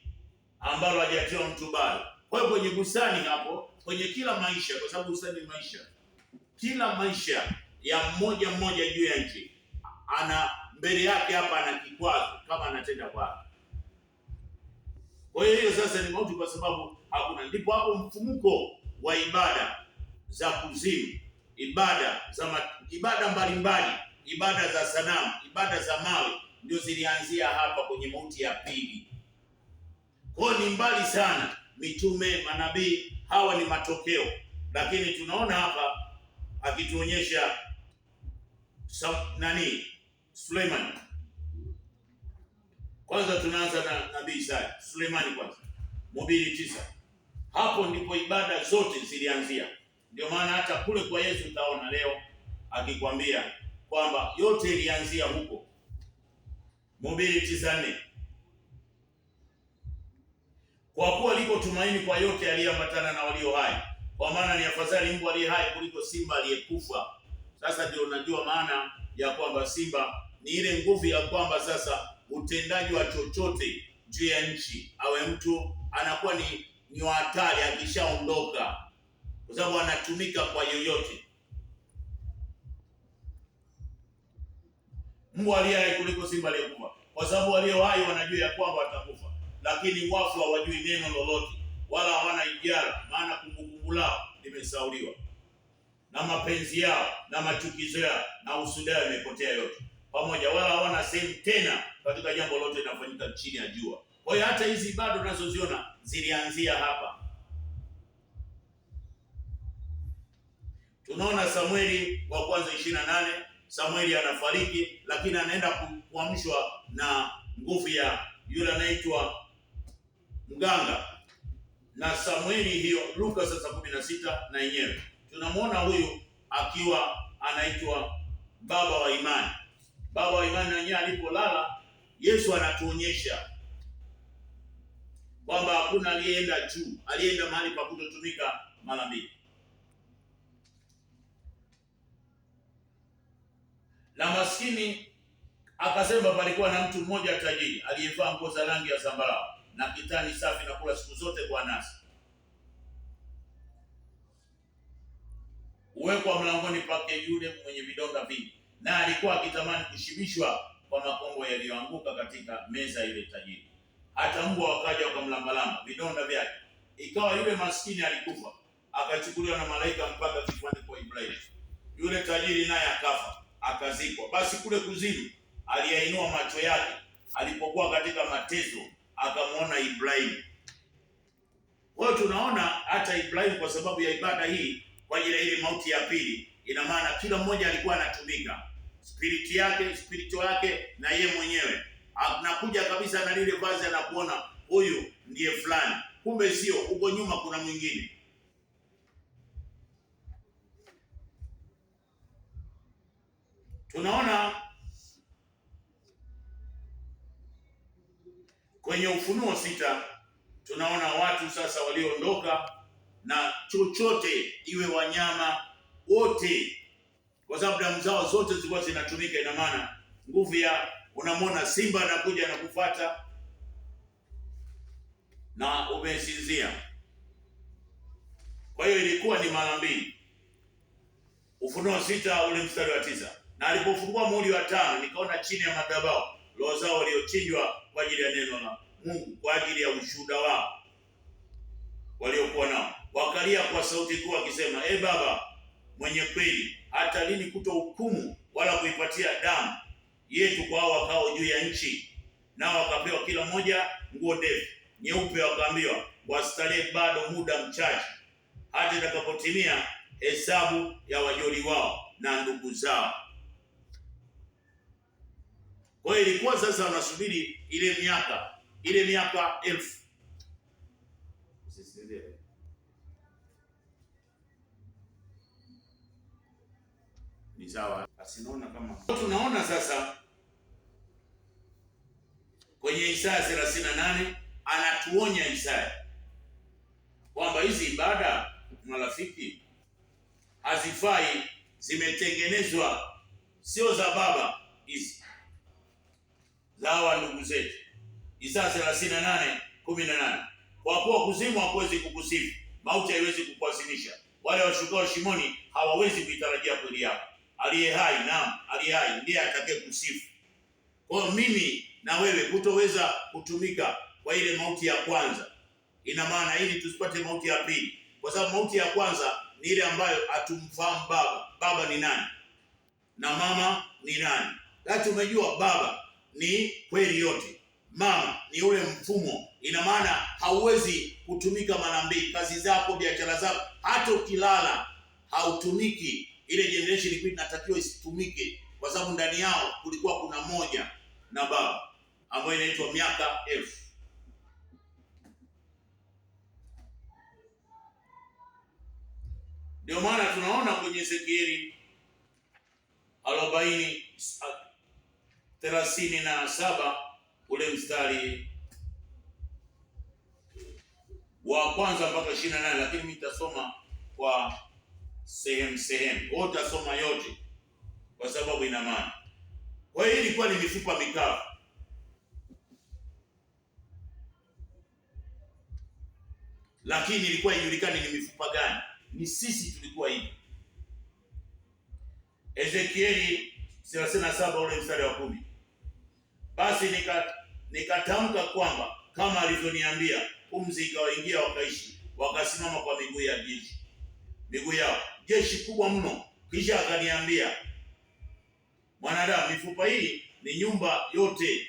ambalo hajatiwa mtu bado. Kwa hiyo kwenye bustani hapo, kwenye kila maisha, kwa sababu bustani ni maisha, kila maisha ya mmoja mmoja juu ya nchi, ana mbele yake hapa ana kikwazo kama anatenda kwake. Kwa hiyo sasa ni mauti, kwa sababu hakuna. Ndipo hapo mfumuko wa ibada za kuzimu, ibada mbalimbali, ibada za sanamu, ibada za mawe, ndio zilianzia hapa kwenye mauti ya pili. Kwa ni mbali sana. Mitume, manabii, hawa ni matokeo, lakini tunaona hapa akituonyesha Suleiman. Kwanza tunaanza na nabii Isaya. Suleimani kwanza, Mhubiri 9. Hapo ndipo ibada zote zilianzia. Ndio maana hata kule kwa Yesu utaona leo akikwambia kwamba yote ilianzia huko. Mhubiri 9:4. Kwa kuwa liko tumaini kwa yote aliyeambatana na walio hai, kwa maana ni afadhali mbwa aliye hai kuliko simba aliyekufa. Sasa ndio unajua maana ya kwamba simba ni ile nguvu ya kwamba sasa utendaji wa chochote juu ya nchi, awe mtu anakuwa ni hatari akishaondoka, kwa sababu anatumika kwa yoyote. Mbwa aliye hai kuliko simba aliyekufa, kwa sababu walio hai wanajua ya kwamba watakufa, lakini wafu hawajui neno lolote, wala hawana ijara, maana kumbukumbu lao limesauliwa. na mapenzi yao na machukizo yao na usuda yao imepotea yote pamoja, wala hawana sehemu tena katika jambo lote linafanyika chini ya jua. Kwa hiyo hata hizi bado tunazoziona zilianzia hapa. Tunaona Samueli wa kwanza 28, Samueli anafariki, lakini anaenda kuamshwa na nguvu ya yule anaitwa mganga. Na Samueli hiyo Luka sasa 16 na yenyewe tunamwona huyu akiwa anaitwa baba wa imani. Baba wa imani wenyewe alipolala, Yesu anatuonyesha kwamba hakuna aliyeenda juu, alienda mahali pa kutotumika mara mbili. Na maskini akasema palikuwa na mtu mmoja tajiri aliyevaa nguo za rangi ya zambarau na kitani safi na kula siku zote kwa nasi. Uwekwa mlangoni pake yule mwenye vidonda vingi, na alikuwa akitamani kushibishwa kwa makombo yaliyoanguka katika meza ile tajiri. Hata mbwa wakaja wakamlambalamba vidonda vyake. Ikawa yule maskini alikufa, akachukuliwa na malaika mpaka kifuani kwa Ibrahimu. Yule tajiri naye akafa, akazikwa. Basi kule kuzimu aliyainua macho yake alipokuwa katika mateso, akamwona Ibrahimu. Kwa hiyo tunaona hata Ibrahimu, kwa sababu ya ibada hii kwa ajili ya ile mauti ya pili, ina maana kila mmoja alikuwa anatumika spiriti yake na yeye mwenyewe anakuja kabisa na lile vazi, anakuona huyu ndiye fulani, kumbe sio, huko nyuma kuna mwingine. Tunaona kwenye Ufunuo 6 tunaona watu sasa walioondoka na chochote, iwe wanyama wote, kwa sababu damu zao zote zilikuwa zinatumika. Ina maana nguvu ya, unamwona simba anakuja na kufuata na umesinzia. Kwa hiyo ilikuwa ni mara mbili. Ufunuo 6 ule mstari wa 9, na alipofungua muhuri wa 5 nikaona chini ya madhabahu roho zao waliochinjwa kwa ajili ya neno la Mungu, kwa ajili ya ushuhuda wao waliokuwa nao, wakalia kwa sauti kuu wakisema, Baba mwenye kweli, hata lini kutohukumu wala kuipatia damu yetu kwa hao wakao juu ya nchi? Nao wakapewa kila mmoja nguo ndefu nyeupe, wakaambiwa wastarehe bado muda mchache, hata itakapotimia hesabu ya wajoli wao na ndugu zao. Kwa hiyo ilikuwa sasa wanasubiri ile miaka 1000. Ni sawa. Asinaona kama tunaona sasa kwenye Isaya 38 anatuonya Isaya kwamba hizi ibada, marafiki, hazifai, zimetengenezwa, sio za baba, hizi za hawa ndugu zetu. Isaya 38:18, kwa kuwa kuzimu hakuwezi kukusifu, mauti haiwezi kukuasimisha, wale washukao shimoni hawawezi kuitarajia kweli yako. Aliye hai, naam, aliye hai ndiye atakaye kusifu. Kwa hiyo mimi na wewe kutoweza kutumika kwa ile mauti ya kwanza, ina maana ili tusipate mauti ya pili, kwa sababu mauti ya kwanza ni ile ambayo hatumfahamu baba ni nani na mama ni nani. Lakini tumejua baba ni kweli yote, mama ni ule mfumo. Ina maana hauwezi kutumika mara mbili, kazi zako, biashara zako, hata ukilala hautumiki. Ile generation ilikuwa inatakiwa isitumike, kwa sababu ndani yao kulikuwa kuna moja na baba ambayo inaitwa miaka 1000. Ndio maana tunaona kwenye Ezekieli 40:37 ule mstari wa kwanza mpaka 28, lakini mimi nitasoma kwa sehemu. Wewe utasoma yote kwa sababu ina maana. Kwa hiyo ilikuwa ni mifupa mikavu, lakini ilikuwa ijulikani ni mifupa gani. Ni sisi tulikuwa hivi. Ezekieli 37 ule mstari wa 10, basi nikatamka kwamba kama alivyoniambia, pumzi ikawaingia wakaishi, wakasimama kwa miguu ya jeshi. miguu yao, jeshi kubwa mno. Kisha akaniambia, mwanadamu, mifupa hii ni nyumba yote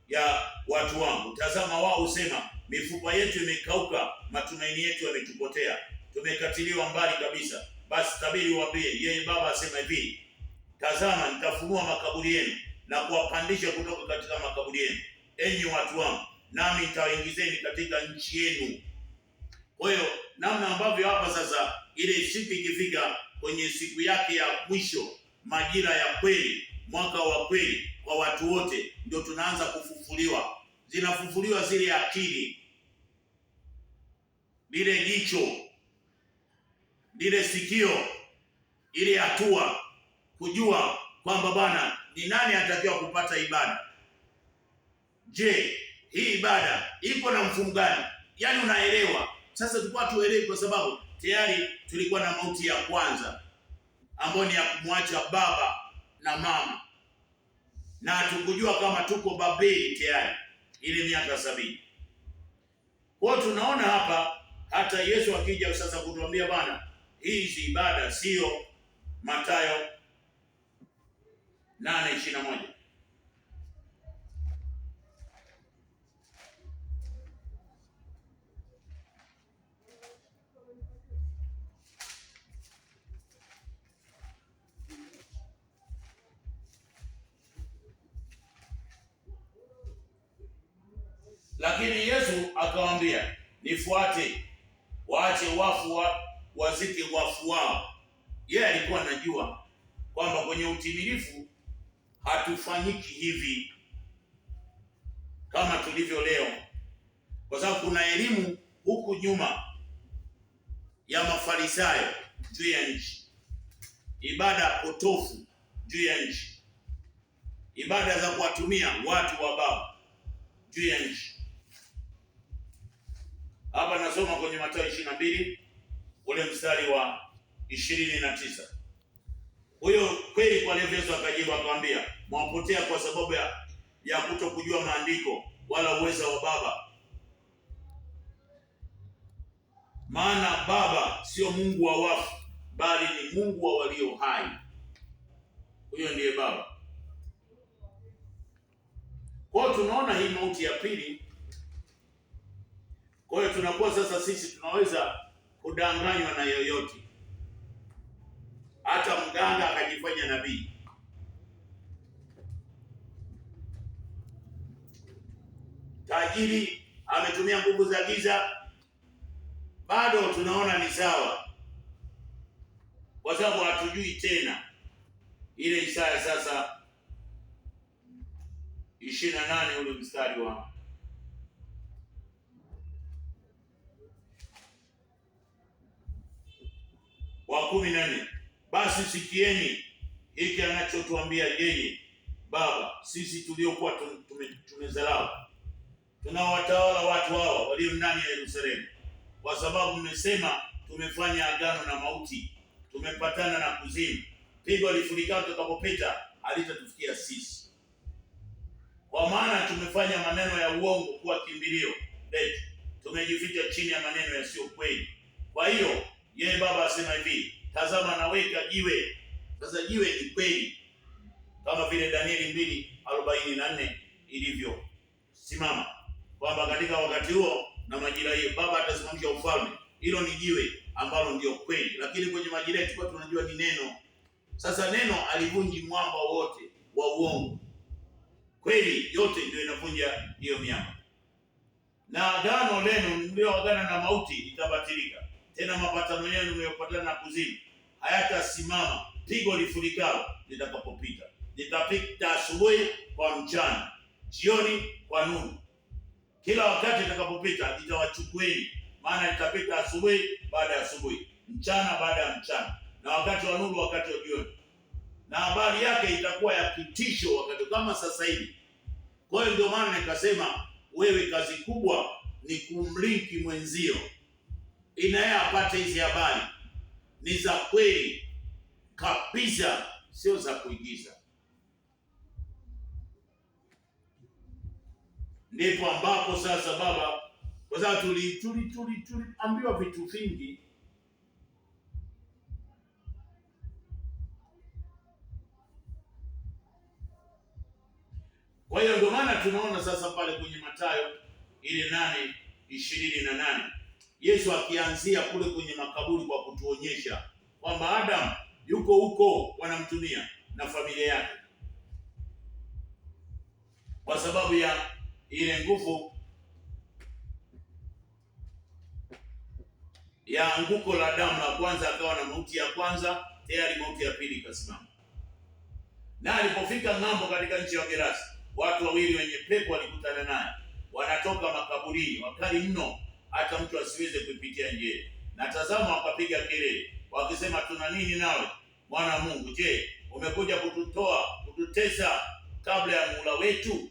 ya watu wangu. Tazama, wao husema, mifupa yetu imekauka, matumaini yetu yametupotea, tumekatiliwa mbali kabisa. Basi tabiri uwaambie, yeye Baba asema hivi, tazama, nitafunua makaburi yenu na kuwapandisha kutoka katika makaburi yenu, enyi watu wangu, nami nitawaingizeni katika nchi yenu. Kwa hiyo namna ambavyo hapa sasa, ile siku ikifika kwenye siku yake ya mwisho, majira ya kweli, mwaka wa kweli kwa watu wote, ndio tunaanza kufufuliwa. Zinafufuliwa zile akili, lile jicho, lile sikio, ile hatua, kujua kwamba Bwana ni nani atakiwa kupata ibada. Je, hii ibada iko na mfumo gani? Yaani unaelewa. Sasa tulikuwa tuelewe, kwa sababu tayari tulikuwa na mauti ya kwanza ambayo ni ya kumwacha baba na mama, na hatukujua kama tuko Babeli tayari ile miaka 70. Kwa tunaona hapa hata Yesu akija sasa kutuambia Bwana, hizi ibada sio. Mathayo 8:21. Lakini Yesu akawaambia, nifuate, waache wafu wazike wafu wao. Yeye alikuwa anajua kwamba kwenye utimilifu hatufanyiki hivi kama tulivyo leo, kwa sababu kuna elimu huku nyuma ya Mafarisayo juu ya nchi, ibada potofu juu ya nchi, ibada za kuwatumia watu wa baba juu ya nchi. Hapa nasoma kwenye Mathayo 22 ule mstari wa 29. Huyo kweli kwa leo Yesu akajibu akamwambia, mwapotea kwa sababu ya kutokujua maandiko wala uweza wa Baba. Maana Baba sio Mungu wa wafu, bali ni Mungu wa walio hai. Huyo ndiye Baba. Kwa hiyo tunaona hii mauti ya pili. Kwa hiyo tunakuwa sasa sisi tunaweza kudanganywa na yoyote. Hata mganga akajifanya nabii, tajiri ametumia nguvu za giza, bado tunaona ni sawa, kwa sababu hatujui tena. Ile Isaya sasa 28 ule mstari wa wa 14. Basi sikieni hiki anachotuambia yeye Baba, sisi tuliokuwa tumezalau tunawatawala watu hawa walio ndani ya Yerusalemu, kwa sababu mmesema tumefanya agano na mauti, tumepatana na kuzimu, pigo lifurikao tutakapopita halitatufikia sisi. Kwa maana tumefanya maneno ya uongo kuwa kimbilio letu, tumejificha chini ya maneno yasiyo kweli. Kwa hiyo yeye Baba asema hivi, tazama naweka jiwe. Sasa jiwe ni kweli, kama vile Danieli 2:44 ilivyo simama, kwamba katika wakati huo na majira hiyo Baba atasimamisha ufalme. Hilo ni jiwe ambalo ndio kweli, lakini kwenye majira yetu tunajua ni neno. Sasa neno alivunji mwamba wote wa uongo, kweli yote ndio inavunja hiyo miamba, na agano lenu mlioagana na mauti itabatilika. Tena mapatano yenu mliyopatana na kuzimu hayatasimama, pigo lifurikalo litakapopita. Litapita asubuhi kwa mchana, jioni kwa nuru. Kila wakati itakapopita itawachukueni, maana litapita asubuhi baada ya asubuhi, mchana baada ya mchana, na wakati wa nuru wakati wa jioni, na habari yake itakuwa ya kitisho wakati kama sasa hivi. Kwa hiyo ndio maana nikasema wewe kazi kubwa ni kumlinki mwenzio, inaye apate hizi habari ni za kweli kabisa, sio za kuigiza. Ndipo ambapo sasa Baba, kwa sababu tuliambiwa vitu vingi Kwa hiyo ndio maana tunaona sasa pale kwenye Mathayo ile 8:28 Yesu akianzia kule kwenye makaburi kwa kutuonyesha kwamba Adam yuko huko wanamtumia na familia yake, kwa sababu ya ile nguvu ya anguko la damu la kwanza, akawa na mauti ya kwanza, tayari mauti ya pili ikasimama. Na alipofika ng'ambo katika nchi ya Gerasi, watu wawili wenye pepo walikutana naye, wanatoka makaburini, wakali mno hata mtu asiweze kuipitia njia. Na tazama, wakapiga kelele wakisema, tuna nini nawe, mwana wa Mungu? Je, umekuja kututesa kabla ya muhula wetu?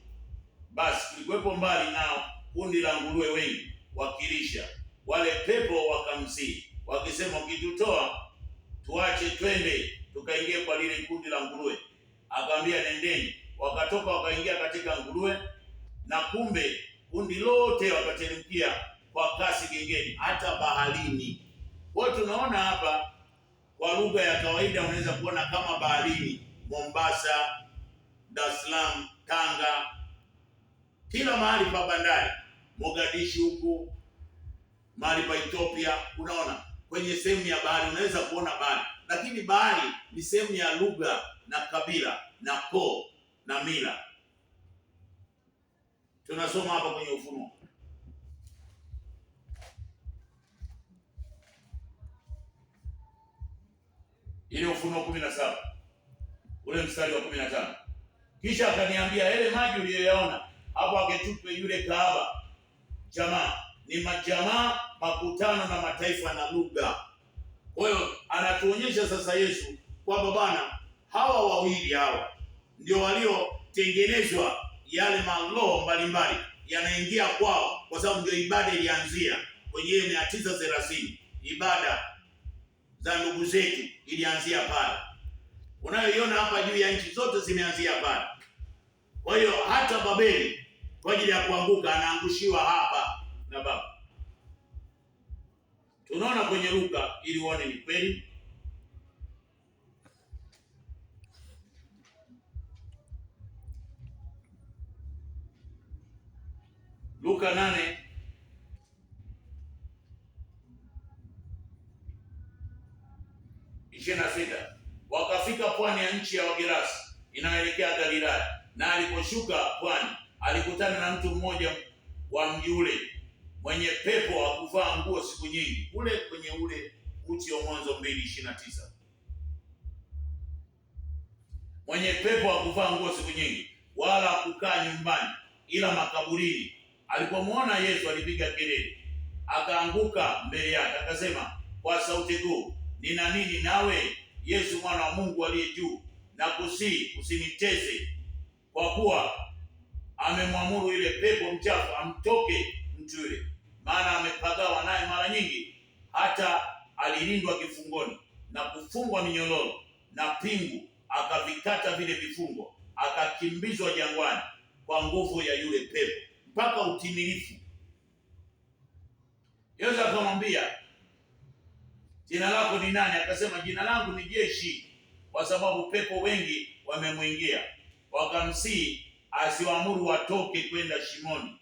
Basi kulikuwepo mbali nao kundi la nguruwe wengi wakilisha. Wale pepo wakamsihi wakisema, ukitutoa tuache twende tukaingie kwa lile kundi la nguruwe. Akamwambia, nendeni. Wakatoka wakaingia katika nguruwe, na kumbe kundi lote wakateremkia kwa kasi gengeni, hata baharini. Kwa hiyo tunaona hapa kwa lugha ya kawaida unaweza kuona kama baharini, Mombasa, Dar es Salaam, Tanga, kila mahali pa bandari, Mogadishu huku, mahali pa Ethiopia, unaona kwenye sehemu ya bahari unaweza kuona bahari. Lakini bahari ni sehemu ya lugha na kabila na koo na mila. Tunasoma hapa kwenye Ufunuo ile Ufunuo 17 ule mstari wa 15, kisha akaniambia, yale maji uliyoyaona hapo aketupwe yule kahaba jamaa, ni majamaa, makutano na mataifa na lugha. Kwa hiyo anatuonyesha sasa Yesu kwamba bwana, hawa wawili hawa ndio waliotengenezwa yale maroho mbalimbali yanaingia kwao, kwa sababu ndio ibada ilianzia kwenye 930. Ibada za ndugu zetu ilianzia pale. Unayoiona hapa juu ya nchi zote zimeanzia pale. Kwa hiyo hata Babeli kwa ajili ya kuanguka anaangushiwa hapa na Baba. Tunaona kwenye Luka ili uone ni kweli. Luka 8:26, wakafika pwani ya nchi ya Wagerasi inayoelekea Galilaya, na aliposhuka pwani alikutana na mtu mmoja wa mji ule mwenye pepo wa kuvaa nguo siku nyingi. Ule kwenye ule uchi wa Mwanzo 2:29, mwenye pepo wa kuvaa nguo siku nyingi, wala kukaa nyumbani ila makaburini. Alipomwona Yesu alipiga kelele, akaanguka mbele yake, akasema kwa sauti kuu, nina nini nawe, Yesu mwana wa Mungu aliye juu? Na kusihi usinitese. Kwa kuwa amemwamuru ile pepo mchafu amtoke mtu yule, maana amepagawa naye mara nyingi, hata alilindwa kifungoni na kufungwa minyororo na pingu, akavikata vile vifungo, akakimbizwa jangwani kwa nguvu ya yule pepo mpaka utimilifu. Yesu akamwambia, jina lako ni nani? Akasema, jina langu ni Jeshi, kwa sababu pepo wengi wamemwingia. Wakamsihi asiwaamuru watoke kwenda shimoni,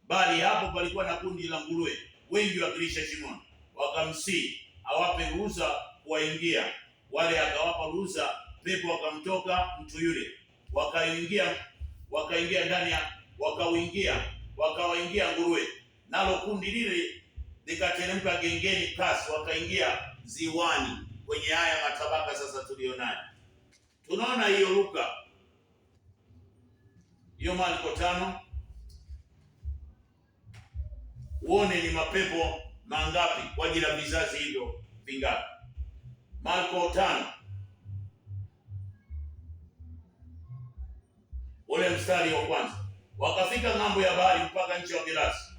bali hapo palikuwa na kundi la nguruwe wengi wakilisha shimoni. Wakamsihi awape ruhusa kuwaingia, wale akawapa ruhusa. Pepo wakamtoka mtu yule, wakaingia ndani ya wakawaingia nguruwe, nalo kundi lile likateremka gengeni kasi, wakaingia ziwani. Kwenye haya matabaka sasa tulionayo, tunaona hiyo Luka, hiyo Marko 5, uone ni mapepo mangapi kwa ajili ya vizazi hivyo vingapi. Marko 5 ule mstari wa kwanza, wakafika ng'ambo ya bahari mpaka nchi ya Gerasi,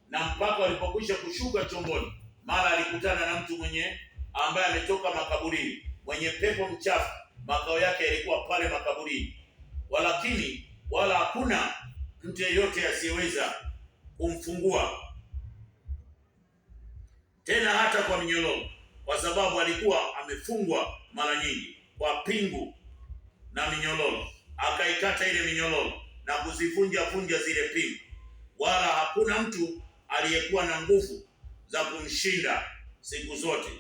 na mpaka walipokwisha kushuka chomboni, mara alikutana na mtu ambaye ametoka makaburini, mwenye pepo mchafu, makao yake yalikuwa pale makaburini, walakini wala hakuna mtu yeyote asiyeweza kumfungua tena hata kwa minyororo, kwa sababu alikuwa amefungwa mara nyingi kwa pingu na minyororo. Akaikata ile minyororo, na kuzivunja vunja zile pingu, wala hakuna mtu aliyekuwa na nguvu za kumshinda siku zote.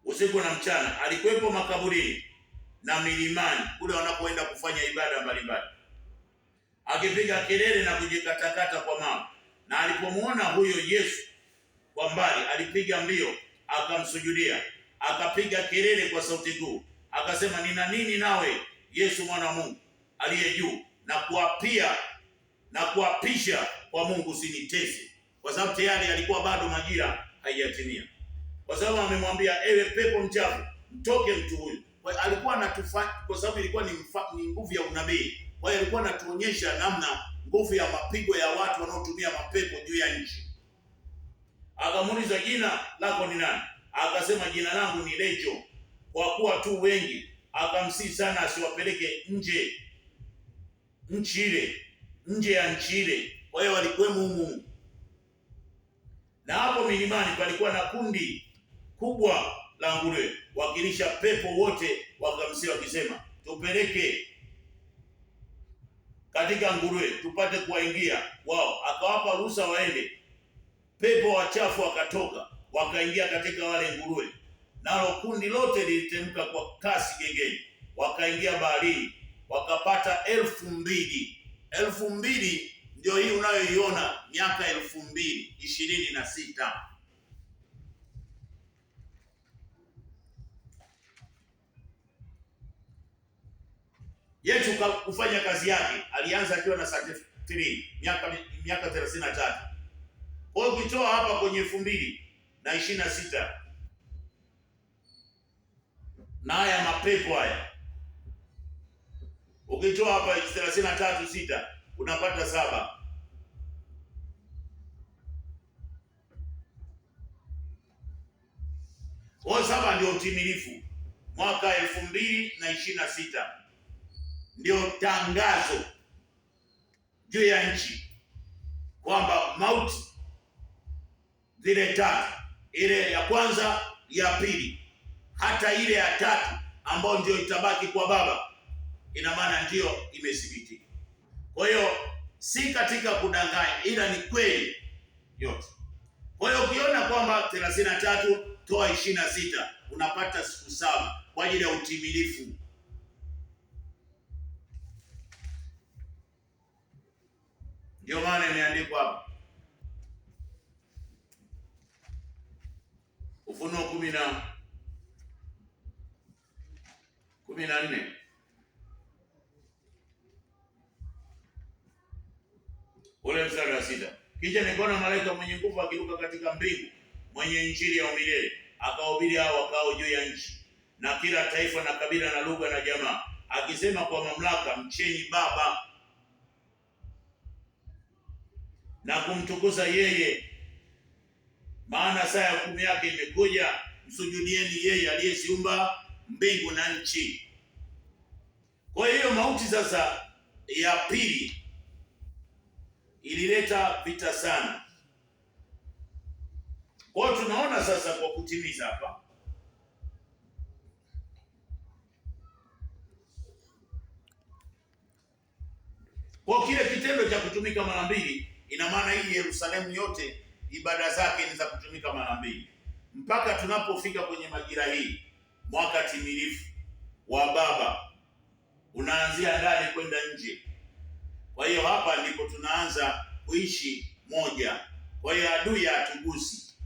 Usiku na mchana alikuwepo makaburini na milimani kule wanapoenda kufanya ibada mbalimbali, akipiga kelele na kujikatakata kwa mawe. Na alipomuona huyo Yesu kwa mbali, alipiga mbio akamsujudia, akapiga kelele kwa sauti kuu, akasema, nina nini nawe Yesu mwana wa Mungu aliye juu, na kuapisha kwa Mungu usinitese. Kwa sababu tayari alikuwa bado majira haijatimia, kwa sababu amemwambia, ewe pepo mchafu mtoke mtu huyu. Kwa alikuwa anatufanya, kwa sababu ilikuwa ni nguvu ya unabii. Kwa hiyo alikuwa anatuonyesha namna nguvu ya mapigo ya watu wanaotumia mapepo juu ya nchi. Akamuuliza, jina lako ni nani? Akasema, jina langu ni Legion, kwa kuwa tu wengi. Akamsihi sana asiwapeleke nje ya nchi ile. Kwa hiyo walikuwemo humu, na hapo milimani palikuwa na kundi kubwa la nguruwe wakilisha pepo. Wote wakamsihi wakisema, tupeleke katika nguruwe tupate kuwaingia wao. Akawapa ruhusa waende. Pepo wachafu wakatoka wakaingia katika wale nguruwe, nalo kundi lote lilitemka kwa kasi gengeni, wakaingia baharini, wakapata 2000. 2000 ndio hii unayoiona, miaka 2026. Yesu kufanya kazi yake alianza akiwa na 33 miaka 33. Kwa hiyo ukitoa hapa kwenye 2026 na haya mapepo haya, ukitoa hapa 33 unapata 7. Kwa 7 ndio utimilifu. Mwaka 2026 ndio tangazo juu ya nchi kwamba mauti zile 3, ile ya kwanza, ya pili, hata ile ya 3 ambayo ndio itabaki kwa Baba, ina maana ndio imethibitika. Kwa hiyo si katika kudanganya, ila ni kweli yote. Kwa hiyo ukiona kwamba 33 toa 26 unapata siku 7 kwa ajili ya utimilifu. Ndio maana imeandikwa hapa Ufunuo 14 ule mstari wa 6. Kisha nikaona malaika mwenye nguvu akiruka katika mbingu, mwenye injili ya umilele, akahubiri hao wakao juu ya nchi, na kila taifa na kabila na lugha na jamaa, akisema kwa mamlaka, mcheni Baba na kumtukuza yeye, maana saa ya hukumu yake imekuja. Msujudieni yeye aliyeziumba mbingu na nchi. Kwa hiyo mauti sasa ya pili ilileta vita sana. Kwa hiyo tunaona sasa kwa kutimiza hapa, kwa kile kitendo cha kutumika mara mbili, ina maana hii Yerusalemu yote ibada zake ni za kutumika mara mbili, mpaka tunapofika kwenye majira hii, mwaka timilifu wa Baba unaanzia ndani kwenda nje. Kwa hiyo hapa ndipo tunaanza kuishi moja. Kwa hiyo adui hatugusi,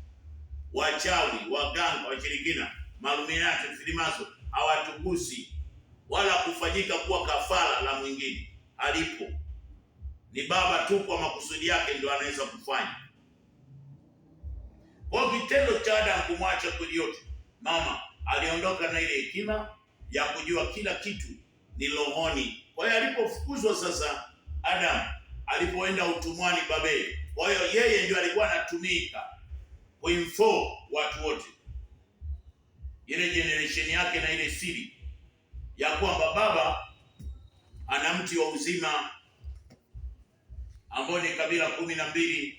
wachawi, waganga, washirikina, maluminati, filimaso hawatugusi, wala kufanyika kuwa kafara la mwingine. Alipo ni Baba tu, kwa makusudi yake ndio anaweza kufanya. Kwa kitendo cha Adamu kumwacha kweli yote, mama aliondoka na ile hekima ya kujua kila kitu ni rohoni. Kwa hiyo alipofukuzwa sasa Adamu, alipoenda utumwani Babeli, kwa hiyo yeye ndio alikuwa anatumika kuinfo watu wote, ile generation yake na ile siri ya kwamba Baba ana mti wa uzima ambao ni kabila 12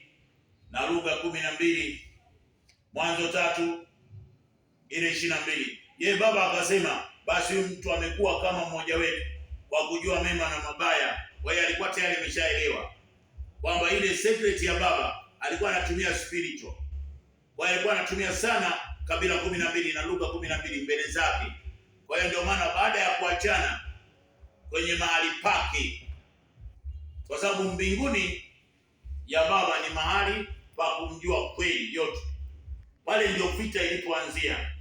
na lugha 12, Mwanzo 3 ile 22. Yeye Baba akasema, basi huyu mtu amekuwa kama mmoja wetu, kwa kujua mema na mabaya. Kwa hiyo alikuwa tayari ameshaelewa kwamba ile secret ya baba alikuwa anatumia spiritual. Kwa hiyo alikuwa anatumia sana kabila 12 na lugha 12 mbele zake. Kwa hiyo ndio maana baada ya kuachana kwenye mahali pake, kwa sababu mbinguni ya baba ni mahali pa kumjua kweli yote, pale ndio vita ilipoanzia.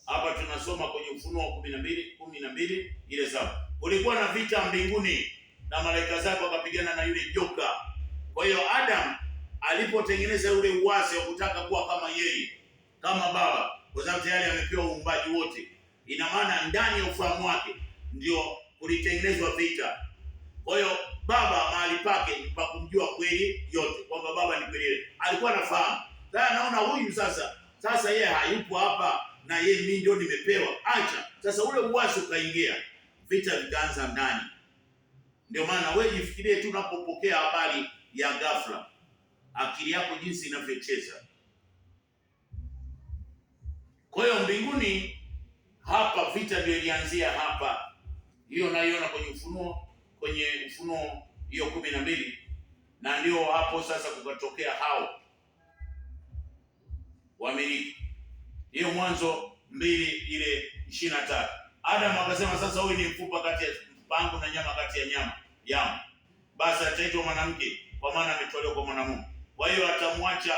Hapa tunasoma kwenye Ufunuo 12 ile 7. Kulikuwa na vita mbinguni na malaika zake wakapigana na yule joka. Kwa hiyo Adam alipotengeneza ule uasi wa kutaka kuwa kama yeye, kama baba, kwa sababu tayari amepewa uumbaji wote, ina maana ndani ya ufahamu wake ndio kulitengenezwa vita. Kwa hiyo baba mahali pake ni pa kumjua kweli yote, kwamba baba ni kweli. Alikuwa anafahamu. Sasa naona huyu sasa yeye hayupo hapa na yeye mimi ndio nimepewa. Acha. Sasa ule uasi ukaingia. Vita vikaanza ndani. Ndio maana wewe jifikirie tu unapopokea habari ya ghafla, akili yako jinsi inavyocheza. Kwa hiyo mbinguni hapa vita ndio ilianzia hapa. Hiyo naiona kwenye Ufunuo hiyo 12, na ndio hapo sasa kukatokea hao wamiliki. Hiyo Mwanzo 2 ile 23. Adam akasema sasa huyu ni mfupa kati ya pangu na nyama kati ya nyama. Basi ataitwa mwanamke kwa maana ametolewa kwa mwanamume. Kwa hiyo atamwacha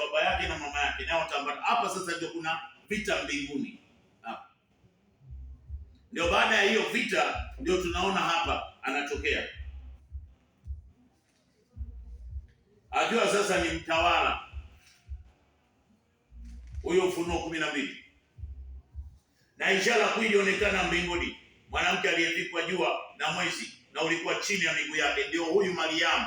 baba yake na mama yake, nao watambana. Hapa sasa ndio kuna vita mbinguni. Hapa ndio baada ya hiyo vita ndio tunaona hapa anatokea. Ajua sasa ni mtawala. Huyo Ufunuo 12. Na ishara kuu ilionekana mbinguni, mwanamke aliyevikwa jua na mwezi na ulikuwa chini ya miguu yake, ndio huyu Mariamu.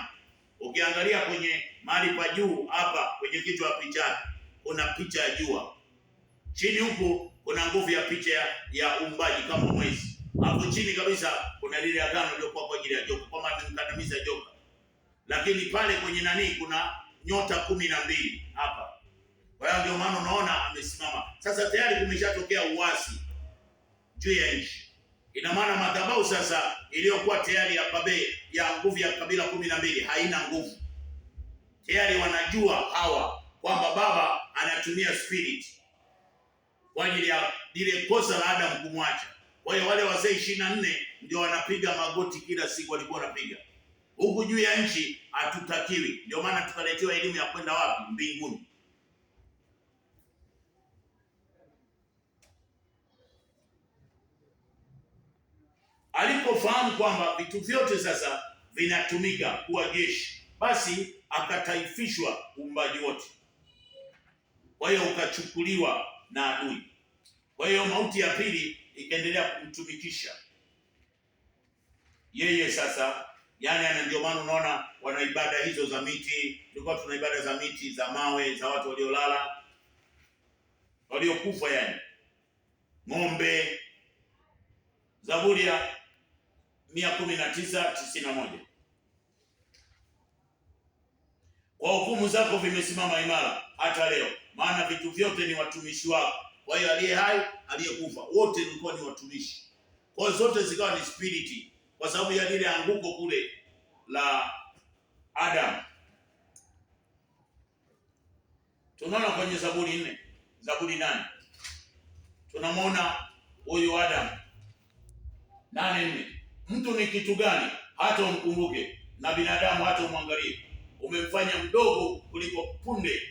Ukiangalia kwenye mahali pa juu hapa kwenye kichwa picha kuna picha ya jua. Chini huku kuna nguvu ya picha ya uumbaji kama mwezi. Hapo chini kabisa kuna lile agano lililokuwa kwa ajili ya joka, kama nimkandamiza joka. Lakini pale kwenye kuna nyota 12 hapa. Kwa hiyo ndio maana unaona amesimama. Sasa tayari kumeshatokea uasi juu ya nchi. Ina maana madhabahu sasa iliyokuwa tayari ya nguvu ya kabila 12 haina nguvu. Tayari wanajua hawa kwamba baba anatumia spirit kwa ajili ya ile kosa la Adam kumwacha. Kwa hiyo wale wazee 24 ndio wanapiga magoti kila siku, walikuwa wanapiga. Huku juu ya nchi hatutakiwi. Ndio maana tukaletewa elimu ya kwenda wapi? Mbinguni. Alipofahamu kwamba vitu vyote sasa vinatumika kuwa jeshi, basi akataifishwa uumbaji wote. Kwa hiyo ukachukuliwa na adui. Kwa hiyo mauti ya pili ikaendelea kumtumikisha yeye sasa. Yani ndio maana unaona wana ibada hizo za miti. Tulikuwa tuna ibada za miti, za mawe, za watu waliolala, waliokufa, yani ng'ombe. Zaburi ya 119:91. Kwa hukumu zako vimesimama imara hata leo, maana vitu vyote ni watumishi wako. Kwa hiyo aliye hai, aliyekufa, wote walikuwa ni watumishi. Kwa hiyo zote zikawa ni spiriti kwa sababu ya lile anguko kule la Adam. Tunaona kwenye Zaburi 4, Zaburi 8. Tunamwona huyu Adam 8:4. Mtu ni kitu gani hata umkumbuke, na binadamu hata umwangalie? Umemfanya mdogo kuliko punde,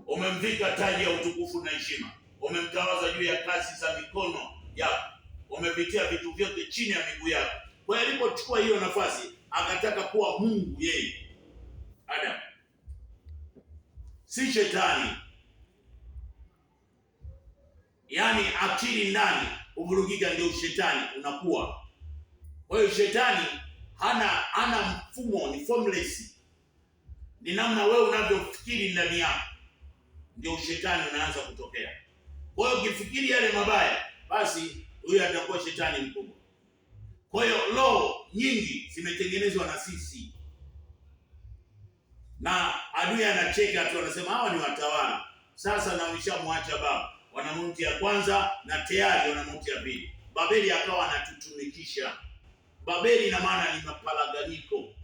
umemvika taji ya utukufu na heshima, umemtawaza juu ya kazi za mikono yako, umevitia vitu vyote chini ya miguu yako. Kwa hiyo alipochukua hiyo nafasi akataka kuwa Mungu yeye, Adam, si shetani. Yaani akili ndani uvurugika, ndio shetani unakuwa. Kwa hiyo shetani hana mfumo, ni formless. Ni namna wewe unavyofikiri ndani yako ndio shetani unaanza kutokea. Kwa hiyo ukifikiri yale mabaya, basi huyo atakuwa shetani mkubwa. Kwa hiyo roho nyingi zimetengenezwa na sisi, na adui anacheka tu, anasema hawa ni watawala. Sasa na umeshamwacha baba, wana mauti ya kwanza na tayari wana mauti ya pili. Babeli akawa anatutumikisha. Babeli ina maana ni maparaganyiko,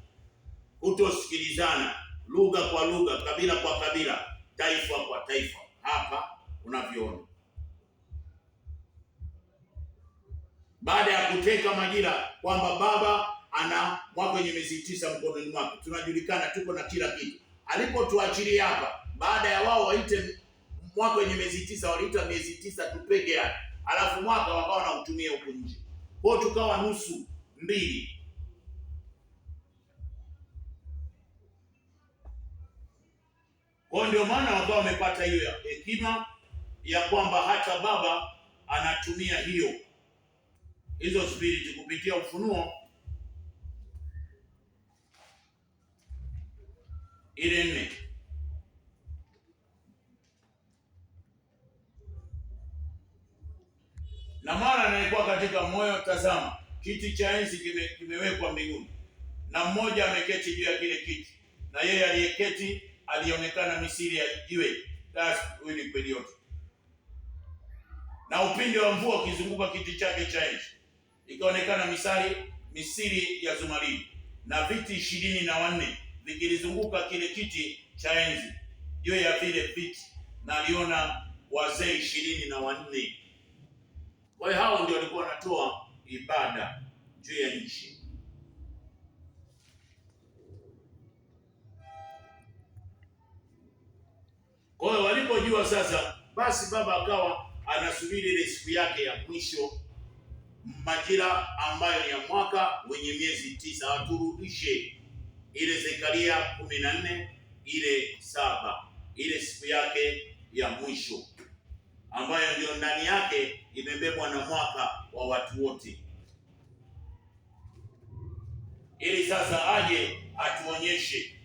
kutosikilizana, lugha kwa lugha, kabila kwa kabila, taifa kwa taifa. Hapa unavyoona, baada ya kuteka majira, kwamba baba ana mwaka wenye miezi 9 mkononi mwake, tunajulikana, tuko na kila kitu. Alipotuachilia hapa, baada ya wao waite mwaka wenye miezi 9, waliita miezi 9 tu peke yake, alafu mwaka wakawa wanautumia huko nje. Kwa hiyo tukawa nusu mbili. Kwa ndio maana wakawa wamepata hiyo hekima ya kwamba hata baba anatumia hizo spiriti kupitia Ufunuo ile 4. Na mara anaikuwa katika moyo, tazama, kiti cha enzi kimewekwa mbinguni, na mmoja ameketi juu ya kile kiti, na yeye aliyeketi alionekana misiri ya jiwe kweli yote, na upinde wa mvua ukizunguka kiti chake cha enzi, ikaonekana misiri ya zumaridi, na viti 24 vikilizunguka kile kiti cha enzi juu ya vile viti, na aliona wazee 24. Kwa hiyo hao ndio walikuwa wanatoa ibada juu ya nchi. Kwa hiyo walipojua sasa, basi baba akawa anasubiri ile siku yake ya mwisho, majira ambayo ni ya mwaka wenye miezi 9, aturudishe ile Zekaria 14 ile 7, ile siku yake ya mwisho ambayo ndio ndani yake imebebwa na mwaka wa watu wote, ili sasa aje atuonyeshe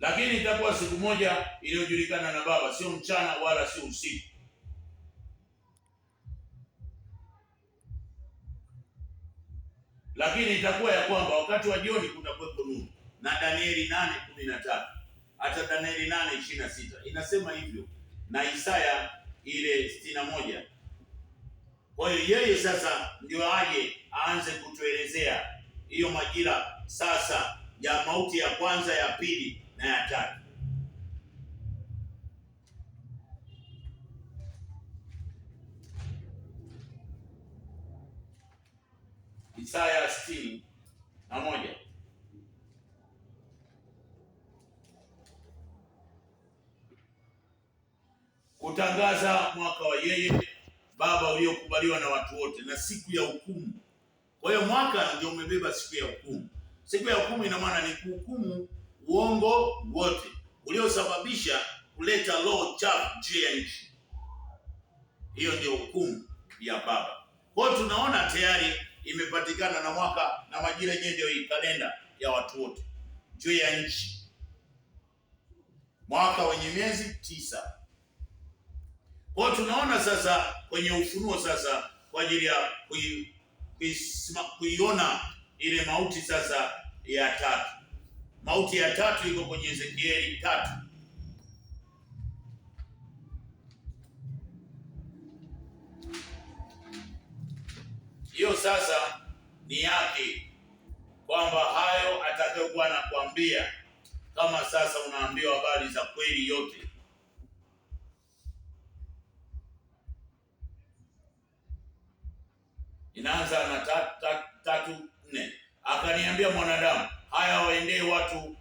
lakini itakuwa siku moja iliyojulikana na baba, sio mchana wala sio usiku. Lakini itakuwa ya kwamba wakati wa jioni kutakuwa nuru. Na Danieli 8:13, hata Danieli 8:26 inasema hivyo, na Isaya ile 61. Kwa hiyo yeye sasa ndio aje aanze kutuelezea hiyo majira sasa ya mauti ya kwanza, ya pili na ya tatu. Isaya 61. Kutangaza mwaka wa yeye baba uliokubaliwa na watu wote na siku ya hukumu. Kwa hiyo mwaka ndio umebeba siku ya hukumu. Siku ya hukumu ina maana ni kuhukumu uongo wote uliosababisha kuleta roho chafu juu ya nchi. Hiyo ndio hukumu ya baba. Kwa hiyo tunaona tayari imepatikana na mwaka na majira yenyewe, ndio hii kalenda ya watu wote juu ya nchi, mwaka wenye miezi 9. Kwa hiyo tunaona sasa kwenye Ufunuo sasa kwa ajili ya kuiona ile mauti sasa ya tatu. Mauti ya tatu iko kwenye Ezekieli 3. Hiyo sasa ni yake, kwamba hayo atakayokuwa anakuambia, kama sasa unaambiwa habari za kweli yote. Inaanza na 3:4. Akaniambia, mwanadamu, haya waendee watu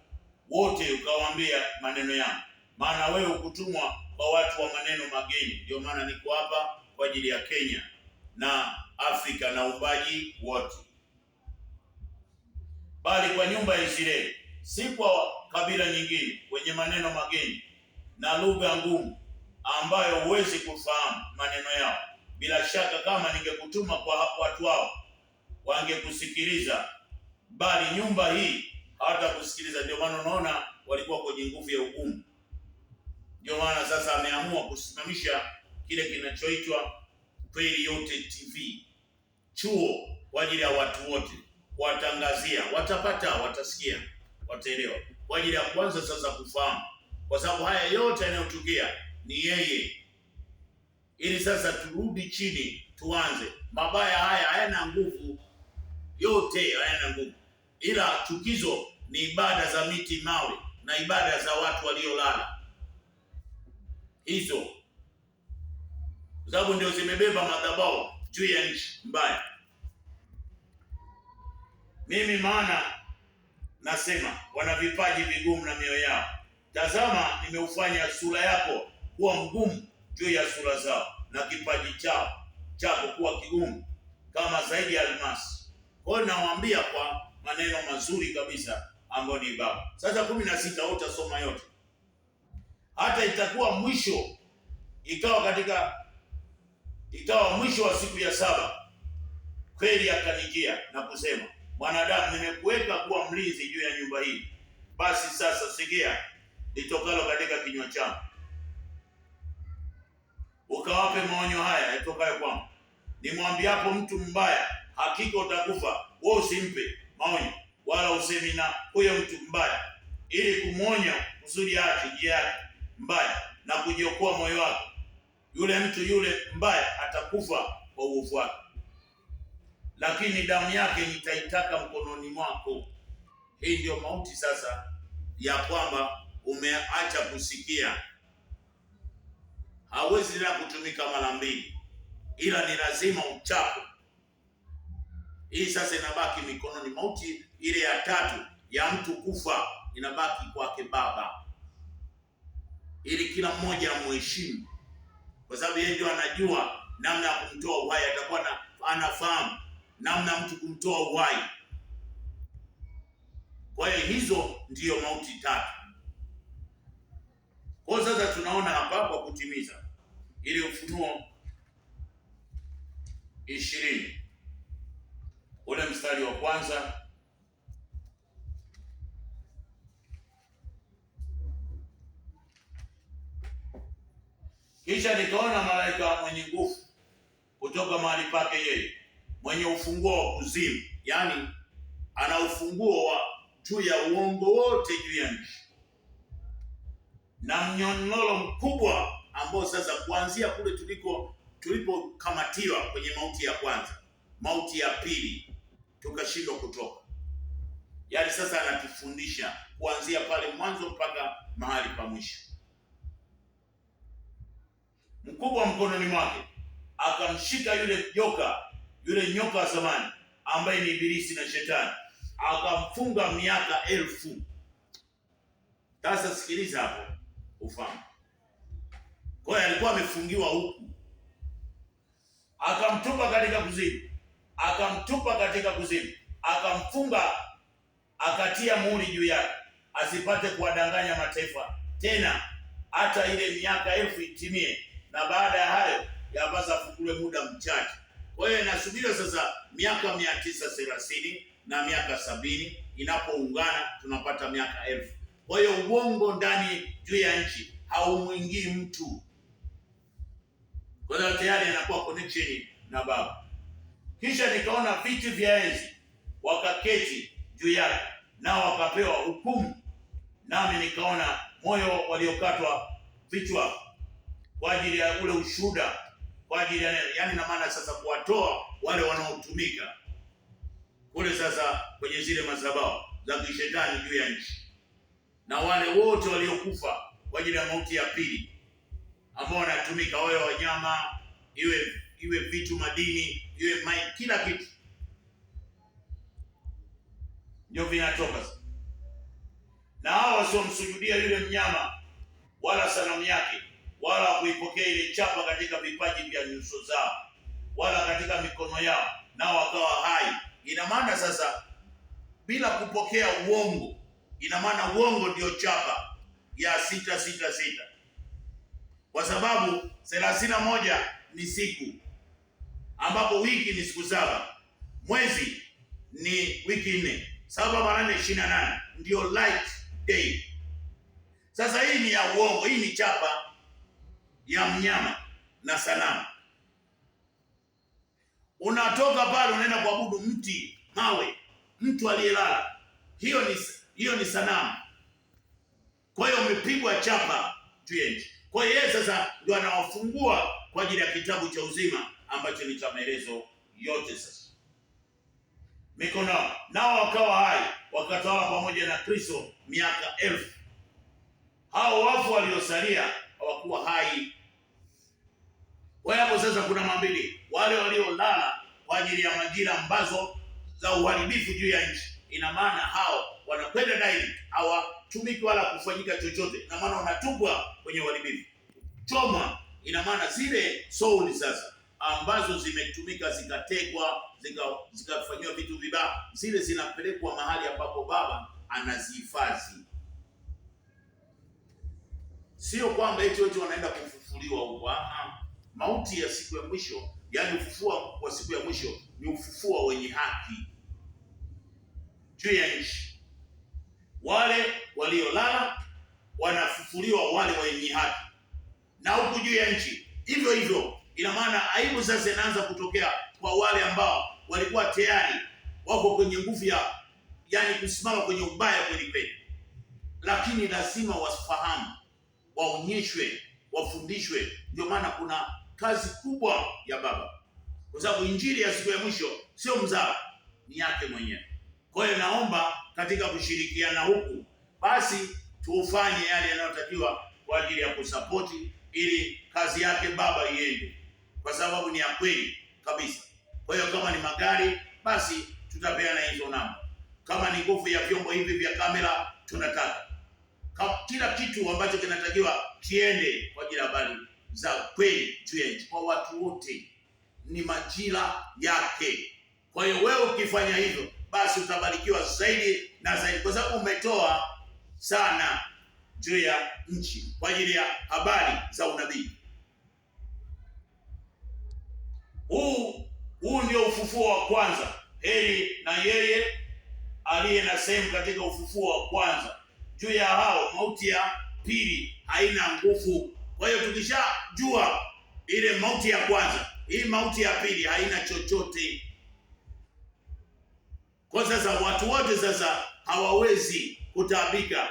wote ukawaambia maneno yangu, maana wewe ukutumwa kwa watu wa maneno mageni. Ndio maana niko hapa kwa ajili ya Kenya na Afrika na uumbaji wote, bali kwa nyumba ya Israeli, si kwa kabila nyingine wenye maneno mageni na lugha ngumu, ambayo huwezi kufahamu maneno yao. Bila shaka kama ningekutuma kwa watu wao wangekusikiliza, bali nyumba hii hawatakusikiliza. Ndio maana unaona walikuwa kwenye nguvu ya hukumu. Ndio maana sasa ameamua kusimamisha kile kinachoitwa Kweli Yote TV, chuo kwa ajili ya watu wote, kuwatangazia, watapata, watasikia, wataelewa, kwa ajili ya kwanza sasa kufahamu, kwa sababu haya yote yanayotukia ni yeye, ili sasa turudi chini, tuanze. Mabaya haya hayana nguvu, yote hayana nguvu, ila chukizo ni ibada za miti, mawe na ibada za watu waliolala. Hizo sababu ndio zimebeba madhabahu juu ya nchi mbaya. Mimi maana nasema wana vipaji vigumu na mioyo yao. Tazama, nimeufanya sura yako kuwa mgumu juu ya sura zao, na kipaji chako kuwa kigumu kama zaidi ya almasi. Kwa hiyo nawaambia kwa maneno mazuri kabisa ambayo ni Baba. Sasa 16 utasoma yote. Hata itakuwa mwisho, ikawa mwisho wa siku ya 7, kweli akanijia na kusema, mwanadamu, nimekuweka kuwa mlinzi juu ya nyumba hii. Basi sasa sikia litokalo katika kinywa changu, ukawape maonyo haya yatokayo kwangu. Nimwambiapo mtu mbaya, hakika utakufa, wewe usimpe maonyo, wala usemi na huyo mtu mbaya, ili kumwonya kusudi aache njia yake mbaya na kujiokoa moyo wake. Yule mtu yule mbaya atakufa kwa uovu wake, lakini damu yake nitaitaka mkononi mwako. Hii ndio mauti sasa ya kwamba umeacha kusikia. Hawezi tena kutumika mara mbili, ila ni lazima uchapwe. Hii sasa inabaki mikononi. Mauti ile ya 3 ya mtu kufa inabaki kwake Baba, ili kila mmoja amheshimu, kwa sababu yeye ndio anajua namna ya kumtoa uhai. Atakuwa anafahamu namna mtu kumtoa uhai. Kwa hiyo hizo ndiyo mauti 3. Kwa sasa tunaona hapa kwa kutimiza ili Ufunuo 20 ule mstari wa kwanza, kisha nikaona malaika mwenye nguvu kutoka mahali pake yeye, mwenye ufunguo wa kuzimu, yani ana ufunguo wa juu ya uongo wote juu ya nchi, na mnyonyoro mkubwa ambao sasa kuanzia kule tulipokamatiwa kwenye mauti ya kwanza, mauti ya pili tukashindwa kutoka. Yaani sasa anatufundisha kuanzia pale mwanzo mpaka mahali pa mwisho. Mkubwa mkononi mwake akamshika yule nyoka wa zamani ambaye ni Ibilisi na Shetani, akamfunga miaka 1000. Sasa sikiliza hapo ufahamu. Kwa hiyo alikuwa amefungiwa huku, akamtupa katika kuzimu, akamfunga, akatia muhuri juu yake, asipate kuwadanganya mataifa tena hata ile miaka 1000 itimie, na baada ya hayo yapasa afunguliwe muda mchache. Kwa hiyo inasubiri sasa miaka 930 na miaka 70 inapoungana tunapata miaka 1000. Kwa hiyo uongo ndani juu ya nchi haumwingii mtu, kwa hiyo tayari anakuwa connection na Baba. Kisha nikaona viti vya enzi wakaketi juu yake, nao wakapewa hukumu. Nami nikaona moyo waliokatwa vichwa kwa ajili ya ule ushuhuda, kwa ajili ya yani, na maana sasa kuwatoa wale wanaotumika kule sasa kwenye zile madhabahu za kishetani juu ya nchi, na wale wote waliokufa kwa ajili ya mauti ya pili ambao wanatumika, wawe wanyama, iwe vitu madini, iwe mai, kila kitu ndio vinatoka. Na hao wasiomsujudia yule mnyama wala sanamu yake, wala kuipokea ile chapa katika vipaji vya nyuso zao wala katika mikono yao, nao wakawa hai. Ina maana sasa bila kupokea uongo, ina maana uongo ndio chapa ya 666, kwa sababu 31 ni siku, ambapo wiki ni siku 7, mwezi ni wiki 4, 7 mara 4 28, ndio light day. Sasa hii ni ya uongo, hii ni chapa ya mnyama na sanamu. Unatoka pale unaenda kuabudu mti, mawe, mtu aliyelala, hiyo ni sanamu. Kwa hiyo umepigwa chapa juu ya nchi. Kwa hiyo yeye sasa ndio anawafungua kwa ajili ya kitabu cha uzima ambacho ni cha maelezo yote. Sasa mikono nao wakawa hai, wakatawala pamoja na Kristo miaka 1000. Hao wafu waliosalia hawakuwa hai. Kwa hapo sasa kuna mambili, wale waliolala kwa ajili ya majira ambazo za uharibifu juu ya nchi. Ina maana hao wanakwenda daima, hawatumiki wala kufanyika chochote. Ina maana wanatupwa kwenye uharibifu, choma. Ina maana zile soul sasa ambazo zimetumika zikatekwa, zikafanywa vitu vibaya, zile zinapelekwa mahali ambapo Baba anazihifadhi. Sio kwamba eti wote wanaenda kufufuliwa huko. Mauti ya siku ya mwisho, yani ufufuo wa siku ya mwisho, ni ufufuo wenye haki juu ya nchi. Wale waliolala wanafufuliwa, wale wenye haki, na huku juu ya nchi hivyo hivyo. Ina maana aibu sasa inaanza kutokea kwa wale ambao walikuwa tayari wako kwenye nguvu ya, yani kusimama kwenye ubaya kweli kweli, lakini lazima wafahamu, waonyeshwe, wafundishwe. Ndio maana kuna kazi kubwa ya Baba, kwa sababu injili ya siku ya mwisho sio mzaa, ni yake mwenyewe. Kwa hiyo naomba katika kushirikiana huku basi tufanye yale yanayotakiwa kwa ajili ya kusapoti ili kazi yake Baba iende, kwa sababu ni ya kweli kabisa. Kwa hiyo kama ni magari basi tutapeana hizo namba, kama ni nguvu ya vyombo hivi vya kamera tunataka, kila kitu ambacho kinatakiwa kiende kwa ajili ya habari za kweli juu ya nchi kwa watu wote. Ni majira yake. Kwa hiyo wewe ukifanya hivyo basi utabarikiwa zaidi na zaidi, kwa sababu umetoa sana juu ya nchi kwa ajili ya habari za unabii. Huu ndio ufufuo wa kwanza. Heri na yeye aliye na sehemu katika ufufuo wa kwanza. Juu ya hao mauti ya pili haina nguvu. Kwa hiyo tukishajua ile mauti ya kwanza, hii mauti ya pili haina chochote. Kwa sasa watu wote sasa hawawezi kutaabika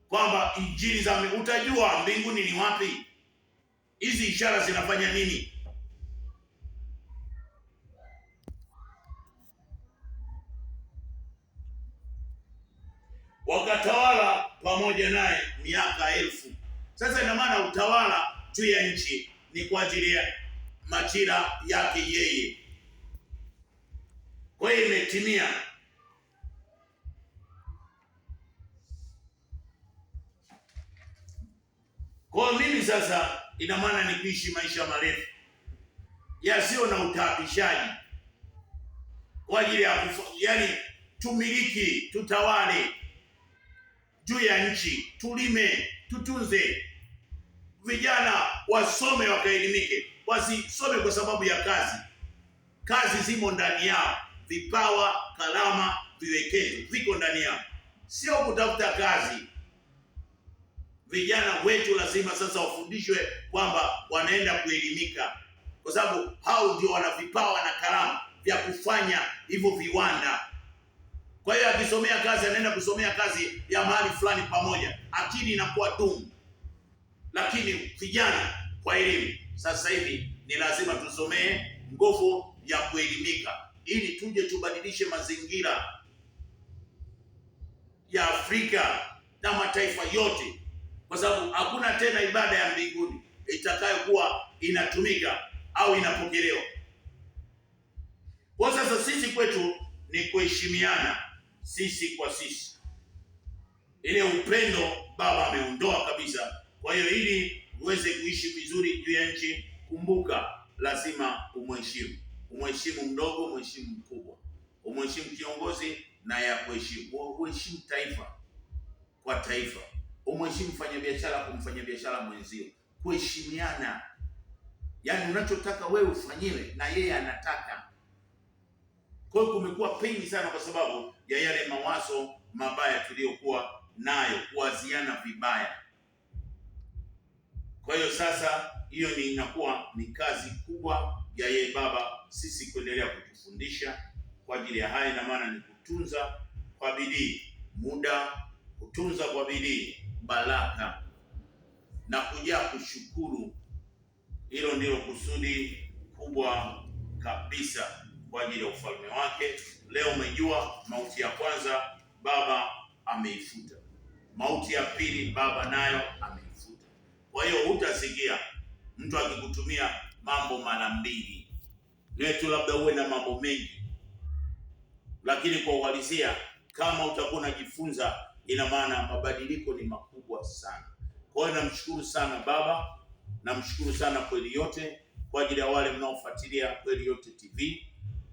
kwamba injili za utajua mbinguni ni wapi, hizi ishara zinafanya nini. Wakatawala pamoja naye miaka 1000. Sasa ina maana utawala juu ya nchi ni kwa ajili ya majira yake yeye. Kwa hiyo imetimia. Kwa mimi sasa ina maana ni kuishi maisha marefu yasiyo na utaabishaji kwa ajili ya yani tumiliki, tutawale juu ya nchi, tulime, tutunze. Vijana wasome wakaelimike, wasisome kwa sababu ya kazi. Kazi zimo ndani yao, vipawa, kalama, viwekezo viko ndani yao, sio kutafuta kazi. Vijana wetu lazima sasa wafundishwe kwamba wanaenda kuelimika, kwa sababu hao ndio wana vipawa na kalama vya kufanya hivyo viwanda. Kwa hiyo akisomea kazi anaenda kusomea kazi ya mahali fulani pamoja, akili inakuwa dumu. Lakini vijana kwa elimu sasa hivi ni lazima tusomee nguvu ya kuelimika, ili tuje tubadilishe mazingira ya Afrika na mataifa yote, kwa sababu hakuna tena ibada ya mbinguni itakayokuwa inatumika au inapokelewa. Kwa sasa sisi kwetu ni kuheshimiana sisi kwa sisi, ile upendo Baba ameondoa kabisa. Kwa hiyo ili uweze kuishi vizuri juu ya nchi, kumbuka lazima umheshimu mdogo, umheshimu mkubwa, umheshimu kiongozi na ya uheshimu taifa kwa taifa, umheshimu mfanyabiashara kumfanya biashara mwenzio. Kuheshimiana, yani unachotaka wewe ufanyiwe na yeye anataka. Kwa hiyo kumekuwa pengi sana kwa sababu ya yale mawazo mabaya tuliyokuwa nayo, kuwaziana vibaya. Kwa hiyo sasa hiyo inakuwa ni kazi kubwa ya yeye baba sisi kuendelea kutufundisha kwa ajili ya haya, na maana ni kutunza kwa bidii muda, kutunza kwa bidii baraka na kujaa kushukuru. Hilo ndilo kusudi kubwa kabisa kwa ajili ya ufalme wake. Leo umejua mauti ya kwanza baba ameifuta, mauti ya pili baba nayo ameifuta. Kwa hiyo hutasikia mtu akikutumia mambo mara mbili. Letu labda uwe na mambo mengi, lakini kwa uhalisia kama utakuwa unajifunza, ina maana mabadiliko ni makubwa sana. Kwa hiyo namshukuru sana baba, namshukuru sana Kweli Yote kwa ajili ya wale mnaofuatilia Kweli Yote TV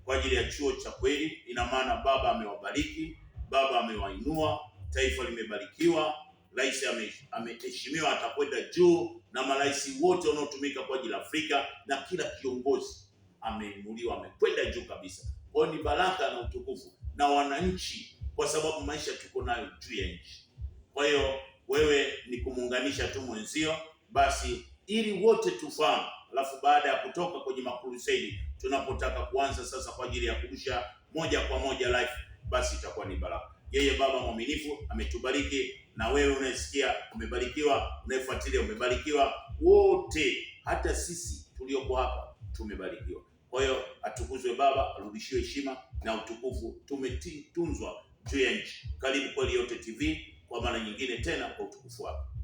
kwa ajili ya chuo cha kweli. Ina maana baba amewabariki, baba amewainua, taifa limebarikiwa, rais ameheshimiwa, atakwenda juu, na marais wote wanaotumika kwa ajili ya Afrika na kila kiongozi ameinuliwa, amekwenda juu kabisa. Kwa hiyo ni baraka na utukufu na wananchi, kwa sababu maisha tuko nayo juu ya nchi. Kwa hiyo wewe ni kumuunganisha tu mwenzio basi, ili wote tufahamu. Alafu baada ya kutoka kwenye makurusedi, tunapotaka kuanza sasa kwa ajili ya kurusha moja kwa moja live, basi itakuwa ni baraka. Yeye baba mwaminifu ametubariki, na wewe unayesikia umebarikiwa, unayefuatilia umebarikiwa, wote hata sisi tulioko hapa tumebarikiwa. Kwa hiyo atukuzwe baba, arudishiwe heshima na utukufu. Tumetunzwa juu ya nchi. Karibu Kweli Yote TV kwa mara nyingine tena kwa utukufu wako.